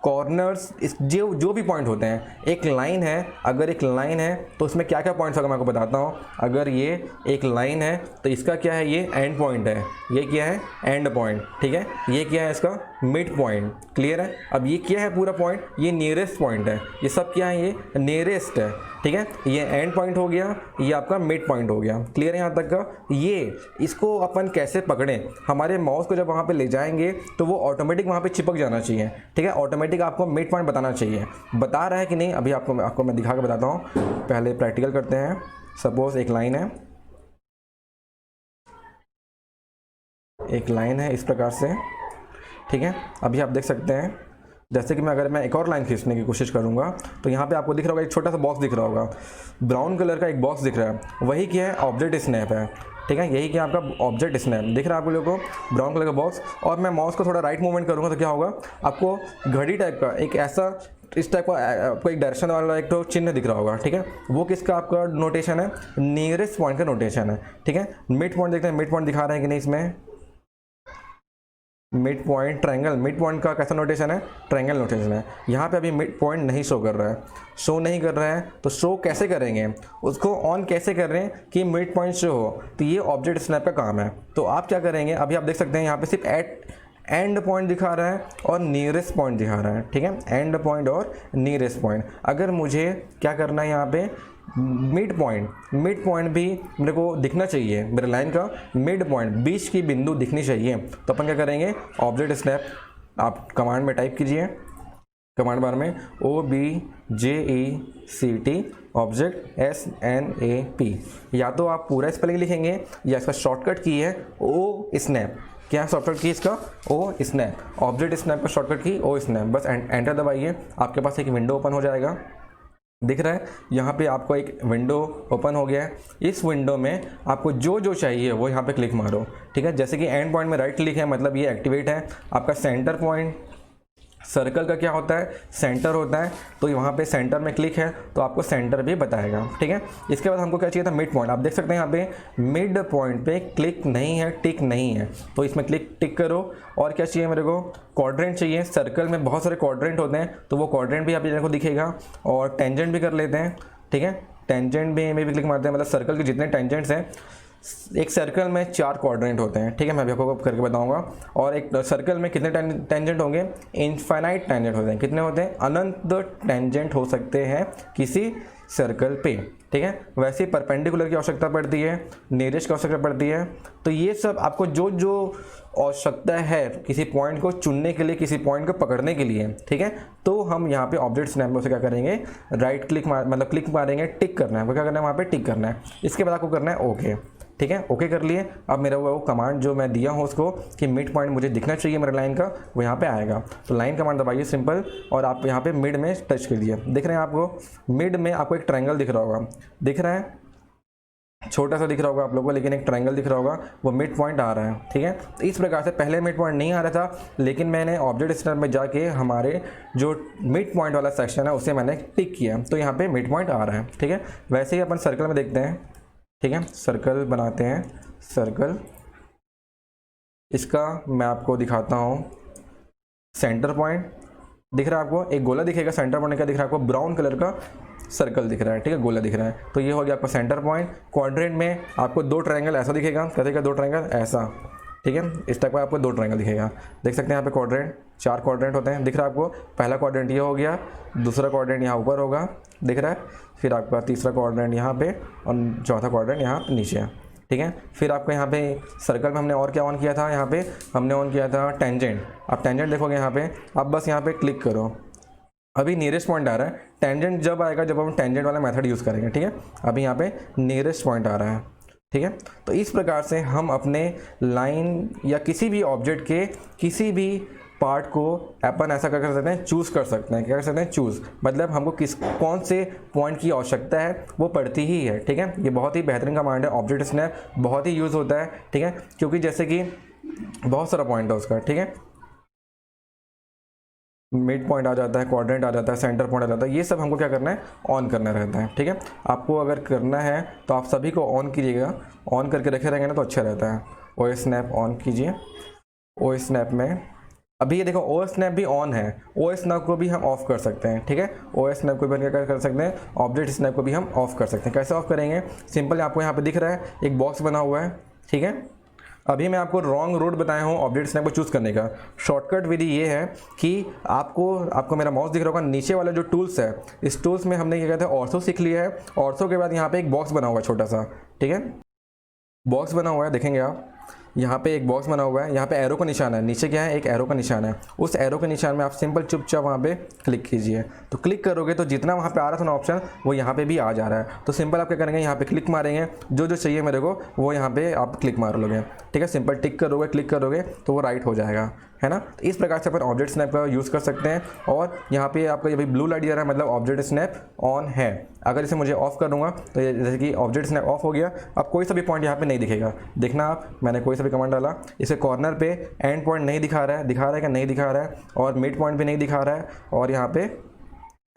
कॉर्नर्स इस जो भी पॉइंट होते हैं। एक लाइन है, अगर एक लाइन है तो उसमें क्या क्या पॉइंट्स होगा मैं आपको बताता हूँ। अगर ये एक लाइन है तो इसका क्या है, ये एंड पॉइंट है, ये क्या है, एंड पॉइंट, ठीक है। ये क्या है, इसका मिड पॉइंट, क्लियर है। अब ये क्या है पूरा पॉइंट, ये नियरेस्ट पॉइंट है, ये सब क्या है, ये नियरेस्ट है, ठीक है। ये एंड पॉइंट हो गया, ये आपका मिड पॉइंट हो गया, क्लियर है यहाँ तक का। ये इसको अपन कैसे पकड़ें, हमारे माउस को जब वहाँ पे ले जाएंगे तो वो ऑटोमेटिक वहाँ पे चिपक जाना चाहिए, ठीक है। ऑटोमेटिक आपको मिड पॉइंट बताना चाहिए, बता रहा है कि नहीं अभी आपको मैं दिखा के बताता हूँ। पहले प्रैक्टिकल करते हैं। सपोज एक लाइन है इस प्रकार से, ठीक है। अभी आप देख सकते हैं, जैसे कि अगर मैं एक और लाइन खींचने की कोशिश करूंगा तो यहाँ पे आपको दिख रहा होगा, एक छोटा सा बॉक्स दिख रहा होगा, ब्राउन कलर का एक बॉक्स दिख रहा है, वही क्या है, ऑब्जेक्ट स्नैप है, ठीक है। यही क्या आपका ऑब्जेक्ट स्नैप दिख रहा है आप लोगों को, ब्राउन कलर का बॉक्स। और मैं माउस को थोड़ा राइट मूवमेंट करूँगा तो क्या होगा, आपको घड़ी टाइप का एक ऐसा, इस टाइप का आपको एक डायरेक्शन वाला एक तो चिन्ह दिख रहा होगा, ठीक है। वो किसका आपका नोटेशन है, नियरेस्ट पॉइंट का नोटेशन है, ठीक है। मिड पॉइंट देखते हैं, मिड पॉइंट दिखा रहे हैं कि नहीं इसमें, mid point triangle, mid point का कैसा नोटेशन है, ट्रायंगल नोटेशन है। यहाँ पे अभी मिड पॉइंट नहीं शो कर रहा है, तो शो कैसे करेंगे, उसको ऑन कैसे कर रहे हैं कि मिड पॉइंट शो हो, तो ये ऑब्जेक्ट स्नैप का काम है। तो आप क्या करेंगे, अभी आप देख सकते हैं यहाँ पे सिर्फ एंड पॉइंट दिखा रहा है और नियरेस्ट पॉइंट दिखा रहा है, ठीक है, एंड पॉइंट और नियरेस्ट पॉइंट। अगर मुझे क्या करना है, यहाँ पे मिड पॉइंट भी मेरे को दिखना चाहिए, मेरे लाइन का मिड पॉइंट, बीच की बिंदु दिखनी चाहिए। तो अपन क्या करेंगे, ऑब्जेक्ट स्नैप आप कमांड में टाइप कीजिए, कमांड बार में OBJECT ऑब्जेक्ट SNAP, या तो आप पूरा स्पेलिंग लिखेंगे या इसका शॉर्टकट की है O स्नैप। क्या शॉर्टकट की इसका, O स्नैप, ऑब्जेक्ट स्नैप का शॉर्टकट की O स्नैप। बस एंटर दबाइए, आपके पास एक विंडो ओपन हो जाएगा। दिख रहा है। यहाँ पे आपको एक विंडो ओपन हो गया है। इस विंडो में आपको जो जो चाहिए वो यहाँ पे क्लिक मारो, ठीक है। जैसे कि एंड पॉइंट में राइट क्लिक है, मतलब ये एक्टिवेट है। आपका सेंटर पॉइंट सर्कल का क्या होता है, सेंटर होता है, तो वहाँ पे सेंटर में क्लिक है तो आपको सेंटर भी बताएगा, ठीक है। इसके बाद हमको क्या चाहिए था, मिड पॉइंट। आप देख सकते हैं यहाँ पे मिड पॉइंट पे क्लिक नहीं है, टिक नहीं है, तो इसमें टिक करो। और क्या चाहिए मेरे को, क्वाड्रेंट चाहिए। सर्कल में बहुत सारे क्वाड्रेंट होते हैं, तो वो क्वाड्रेंट भी आप को दिखेगा। और टेंजेंट भी कर लेते हैं, ठीक है। टेंजेंट में भी क्लिक मारते हैं, मतलब सर्कल के जितने टेंजेंट्स हैं, एक सर्कल में 4 क्वाड्रेंट होते हैं, ठीक है। मैं अभी आपको करके बताऊंगा। और एक सर्कल में कितने टेंजेंट होंगे, इनफाइनाइट टेंजेंट होते हैं। कितने होते हैं, अनंत टेंजेंट हो सकते हैं किसी सर्कल पे, ठीक है। वैसे ही परपेंडिकुलर की आवश्यकता पड़ती है, नियरेस्ट की आवश्यकता पड़ती है। तो ये सब आपको जो जो आवश्यकता है किसी पॉइंट को चुनने के लिए, किसी पॉइंट को पकड़ने के लिए, ठीक है, तो हम यहाँ पे ऑब्जेक्ट स्नैप से क्या करेंगे, राइट क्लिक मतलब क्लिक मारेंगे, टिक करना है। वो क्या करना है, वहाँ पे टिक करना है। इसके बाद आपको करना है ओके, ठीक है। ओके कर लिए। अब मेरा वो कमांड जो मैं दिया हूँ उसको कि मिड पॉइंट मुझे दिखना चाहिए मेरे लाइन का, वो यहाँ पे आएगा। तो लाइन कमांड दबाइए सिंपल, और आप यहाँ पे मिड में टच कर लिए। दिख रहे हैं आपको, मिड में आपको एक ट्रायंगल दिख रहा होगा, दिख रहा है, छोटा सा दिख रहा होगा आप लोगों को, लेकिन एक ट्रायंगल दिख रहा होगा, वो मिड पॉइंट आ रहा है, ठीक है। तो इस प्रकार से पहले मिड पॉइंट नहीं आ रहा था, लेकिन मैंने ऑब्जेक्ट स्नैप में जाके हमारे जो मिड पॉइंट वाला सेक्शन है उसे मैंने टिक किया, तो यहाँ पे मिड पॉइंट आ रहा है, ठीक है। वैसे ही अपन सर्कल में देखते हैं, ठीक है। सर्कल बनाते हैं, सर्कल, इसका मैं आपको दिखाता हूँ। सेंटर पॉइंट दिख रहा है आपको, एक गोला दिखेगा। सेंटर पॉइंट क्या दिख रहा है आपको, ब्राउन कलर का सर्कल दिख रहा है, ठीक है, गोला दिख रहा है। तो ये हो गया आपका सेंटर पॉइंट। क्वाड्रेंट में आपको 2 ट्रायंगल ऐसा दिखेगा, क्या दिखेगा, 2 ट्रायंगल ऐसा, ठीक है। इस टाइप का आपको 2 ट्रायंगल दिखेगा। देख सकते हैं यहाँ पे क्वाड्रेंट, 4 क्वाड्रेंट होते हैं, दिख रहा है आपको। पहला क्वाड्रेंट ये हो गया, दूसरा क्वाड्रेंट यहाँ ऊपर होगा, दिख रहा है। फिर आपका तीसरा क्वाड्रेंट यहाँ पे, और चौथा क्वाड्रेंट यहाँ नीचे है, ठीक है। फिर आपको यहाँ पे सर्कल में हमने और क्या ऑन किया था, यहाँ पे हमने ऑन किया था टेंजेंट। आप टेंजेंट देखोगे यहाँ पे, आप बस यहाँ पे क्लिक करो। अभी नियरेस्ट पॉइंट आ रहा है, टेंजेंट जब आएगा जब हम टेंजेंट वाला मेथड यूज़ करेंगे, ठीक है। अभी यहाँ पे नियरेस्ट पॉइंट आ रहा है, ठीक है। तो इस प्रकार से हम अपने लाइन या किसी भी ऑब्जेक्ट के किसी भी पार्ट को अपन ऐसा कर सकते हैं, चूज़ कर सकते हैं। क्या कर सकते हैं, चूज़, मतलब हमको कौन से पॉइंट की आवश्यकता है वो पड़ती ही है, ठीक है। ये बहुत ही बेहतरीन कमांड है ऑब्जेक्ट स्नैप, बहुत ही यूज़ होता है, ठीक है, क्योंकि जैसे कि बहुत सारा पॉइंट है उसका, ठीक है। मिड पॉइंट आ जाता है, क्वाड्रेंट आ जाता है, सेंटर पॉइंट आ जाता है, ये सब हमको क्या करना है, ऑन करना रहता है, ठीक है। आपको अगर करना है तो आप सभी को ऑन कीजिएगा, ऑन करके रखे रहेंगे ना तो अच्छा रहता है। ओ स्नैप ऑन कीजिए। ओ स्नैप में अभी ये देखो ओ स्नैप भी ऑन है, ओ स्नैप को भी हम ऑफ कर सकते हैं, ठीक है। ओ स्नैप को भी क्या कर सकते हैं, ऑब्जेक्ट स्नैप को भी हम ऑफ कर सकते हैं। कैसे ऑफ करेंगे, सिंपल आपको यहाँ पे दिख रहा है एक बॉक्स बना हुआ है, ठीक है। अभी मैं आपको रॉन्ग रूट बताया हूँ ऑब्जेक्ट स्नैप को चूज़ करने का। शॉर्टकट विधि ये है कि आपको मेरा माउस दिख रहा होगा, नीचे वाला जो टूल्स है, इस टूल्स में हमने क्या कहते हैं, ऑर्थो सीख लिया है। ऑर्थो के बाद यहाँ पे एक बॉक्स बना हुआ है छोटा सा, ठीक है, बॉक्स बना हुआ है, देखेंगे आप यहाँ पे एक बॉक्स बना हुआ है, यहाँ पे एरो का निशान है, नीचे क्या है, एक एरो का निशान है। उस एरो के निशान में आप सिंपल चुपचाप वहाँ पे क्लिक कीजिए। तो क्लिक करोगे तो जितना वहाँ पे आ रहा था ना ऑप्शन, वो यहाँ पे भी आ जा रहा है। तो सिंपल आप क्या करेंगे, यहाँ पे क्लिक मारेंगे, जो जो चाहिए मेरे को वो यहाँ पे आप क्लिक मार लोगे, ठीक है। सिंपल टिक करोगे, क्लिक करोगे तो वो राइट हो जाएगा, है ना। तो इस प्रकार से अपन ऑब्जेक्ट स्नैप का यूज़ कर सकते हैं। और यहाँ पे आपका ये ब्लू लाइट आ रहा है, मतलब ऑब्जेक्ट स्नैप ऑन है। अगर इसे मुझे ऑफ कर दूंगा तो ये जैसे कि ऑब्जेक्ट स्नैप ऑफ हो गया, अब कोई सा भी पॉइंट यहाँ पे नहीं दिखेगा। देखना आप, मैंने कोई सा भी कमांड डाला, इसे कॉर्नर पे एंड पॉइंट नहीं दिखा रहा है कि नहीं दिखा रहा है, और मिड पॉइंट भी नहीं दिखा रहा है, और यहाँ पे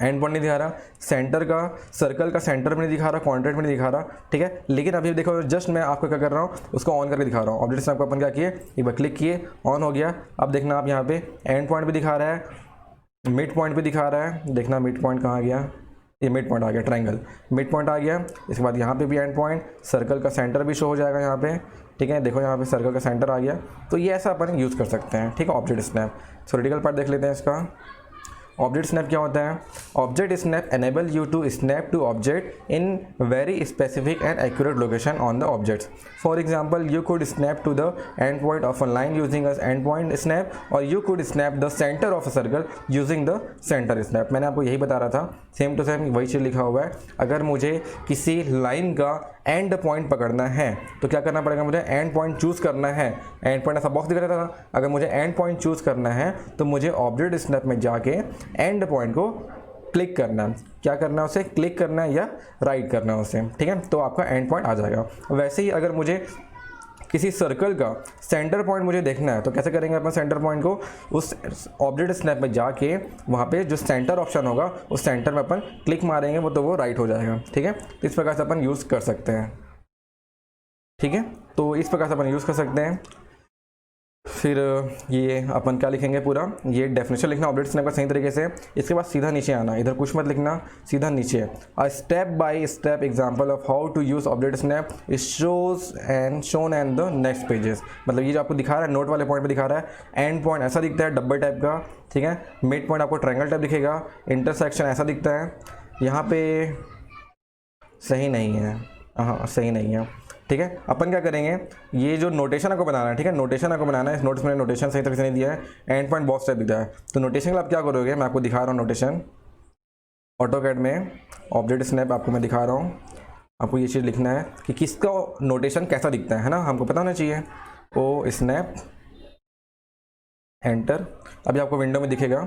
एंड पॉइंट नहीं दिखा रहा, सेंटर का सर्कल का सेंटर में नहीं दिखा रहा, कॉन्ट्रैक्ट में नहीं दिखा रहा, ठीक है। लेकिन अभी देखो जस्ट मैं आपको क्या कर रहा हूँ, उसको ऑन करके दिखा रहा हूँ। ऑब्जेक्ट स्नैप को अपन क्या किए, एक बार क्लिक किए, ऑन हो गया। अब देखना आप यहाँ पे एंड पॉइंट भी दिखा रहा है, मिड पॉइंट भी दिखा रहा है। देखना मिड पॉइंट कहाँ गया, ये मिड पॉइंट आ गया, ट्रायंगल मिड पॉइंट आ गया। इसके बाद यहाँ पे भी एंड पॉइंट, सर्कल का सेंटर भी शो हो जाएगा यहाँ पे, ठीक है। देखो यहाँ पे सर्कल का सेंटर आ गया। तो ये ऐसा अपन यूज़ कर सकते हैं, ठीक है, ऑब्जेक्ट स्नैप। थ्योरेटिकल पार्ट देख लेते हैं इसका। ऑब्जेक्ट स्नैप क्या होता है, object snap enable you to snap to object in very specific and accurate location on the objects. For example you could snap to the end point of a line using a end point snap, और you could snap the centre of a circle using the centre snap. मैंने आपको यही बता रहा था, same to same वही चीज़ लिखा हुआ है। अगर मुझे किसी लाइन का एंड पॉइंट पकड़ना है तो क्या करना पड़ेगा, मुझे एंड पॉइंट चूज़ करना है। एंड पॉइंट ऐसा बॉक्स दिख रहा था, अगर मुझे एंड पॉइंट चूज़ करना है तो मुझे ऑब्जेक्ट स्नैप में जाके एंड पॉइंट को क्लिक करना है, क्या करना है उसे, क्लिक करना है या राइट करना है उसे, ठीक है। तो आपका एंड पॉइंट आ जाएगा। वैसे ही अगर मुझे किसी सर्कल का सेंटर पॉइंट मुझे देखना है तो कैसे करेंगे अपन सेंटर पॉइंट को, उस ऑब्जेक्ट स्नैप में जाके वहाँ पे जो सेंटर ऑप्शन होगा उस सेंटर में अपन क्लिक मारेंगे वो राइट हो जाएगा, ठीक है। तो इस प्रकार से अपन यूज़ कर सकते हैं, ठीक है। तो इस प्रकार से अपन यूज़ कर सकते हैं। फिर ये अपन क्या लिखेंगे, पूरा ये डेफिनेशन लिखना ऑब्जेक्ट स्नैप का सही तरीके से। इसके बाद सीधा नीचे आना, इधर कुछ मत लिखना, सीधा नीचे a step by step example of how to use object snap is shown and the next pages. मतलब ये जो आपको दिखा रहा है नोट वाले पॉइंट पे दिखा रहा है, एंड पॉइंट ऐसा दिखता है डब्बल टाइप का, ठीक है। मिड पॉइंट आपको ट्रायंगल टाइप दिखेगा, इंटरसेक्शन ऐसा दिखता है। यहाँ पे सही नहीं है, हाँ सही नहीं है, ठीक है। अपन क्या करेंगे, ये जो नोटेशन आपको बनाना है, ठीक है, नोटेशन आपको बनाना है। इस नोट्स में नोटेशन सही तरीके से नहीं दिया है, एंड पॉइंट बॉक्स टाइप दिखता है। तो नोटेशन के लिए आप क्या करोगे, मैं आपको दिखा रहा हूँ नोटेशन ऑटोकैड में, ऑब्जेक्ट स्नैप आपको मैं दिखा रहा हूँ। आपको ये चीज़ लिखना है कि किसका नोटेशन कैसा दिखता है ना, हमको पता होना चाहिए। ओ स्नैप एंटर, अभी आपको विंडो में दिखेगा।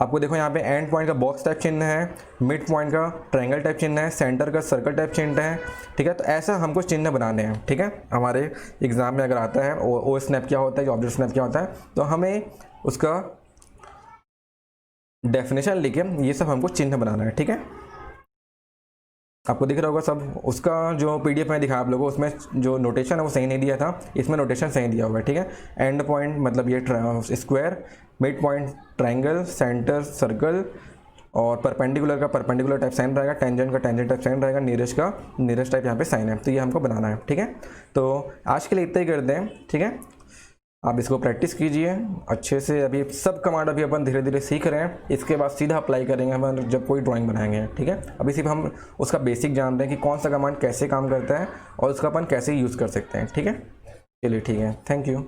आपको देखो यहाँ पे एंड पॉइंट का बॉक्स टाइप चिन्ह है, मिड पॉइंट का ट्रायंगल टाइप चिन्ह है, सेंटर का सर्कल टाइप चिन्ह है, ठीक है। तो ऐसा हमको चिन्ह बनाने हैं, ठीक है। हमारे एग्जाम में अगर आता है ओ स्नैप क्या होता है, ऑब्जेक्ट स्नैप क्या होता है, तो हमें उसका डेफिनेशन लिखे ये सब हमको चिन्ह बनाना है, ठीक है। आपको दिख रहा होगा सब। उसका जो पीडीएफ में दिखाया आप लोगों को, उसमें जो नोटेशन है वो सही नहीं दिया था, इसमें नोटेशन सही दिया हुआ है, ठीक है। एंड पॉइंट मतलब ये square, mid point triangle, centre circle, और परपेंडिकुलर का परपेंडिकुलर टाइप साइन रहेगा, टेंजेंट का टेंजेंट टाइप साइन रहेगा, नीरज का नीरज टाइप यहाँ पे साइन है। तो ये हमको बनाना है, ठीक है। तो आज के लिए इतना ही करते हैं, ठीक है। आप इसको प्रैक्टिस कीजिए अच्छे से। अभी सब कमांड अभी अपन धीरे धीरे सीख रहे हैं, इसके बाद सीधा अप्लाई करेंगे हम जब कोई ड्राइंग बनाएंगे, ठीक है। अभी सिर्फ हम उसका बेसिक जान रहे हैं कि कौन सा कमांड कैसे काम करता है और उसका अपन कैसे यूज़ कर सकते हैं, ठीक है। चलिए ठीक है, थैंक यू।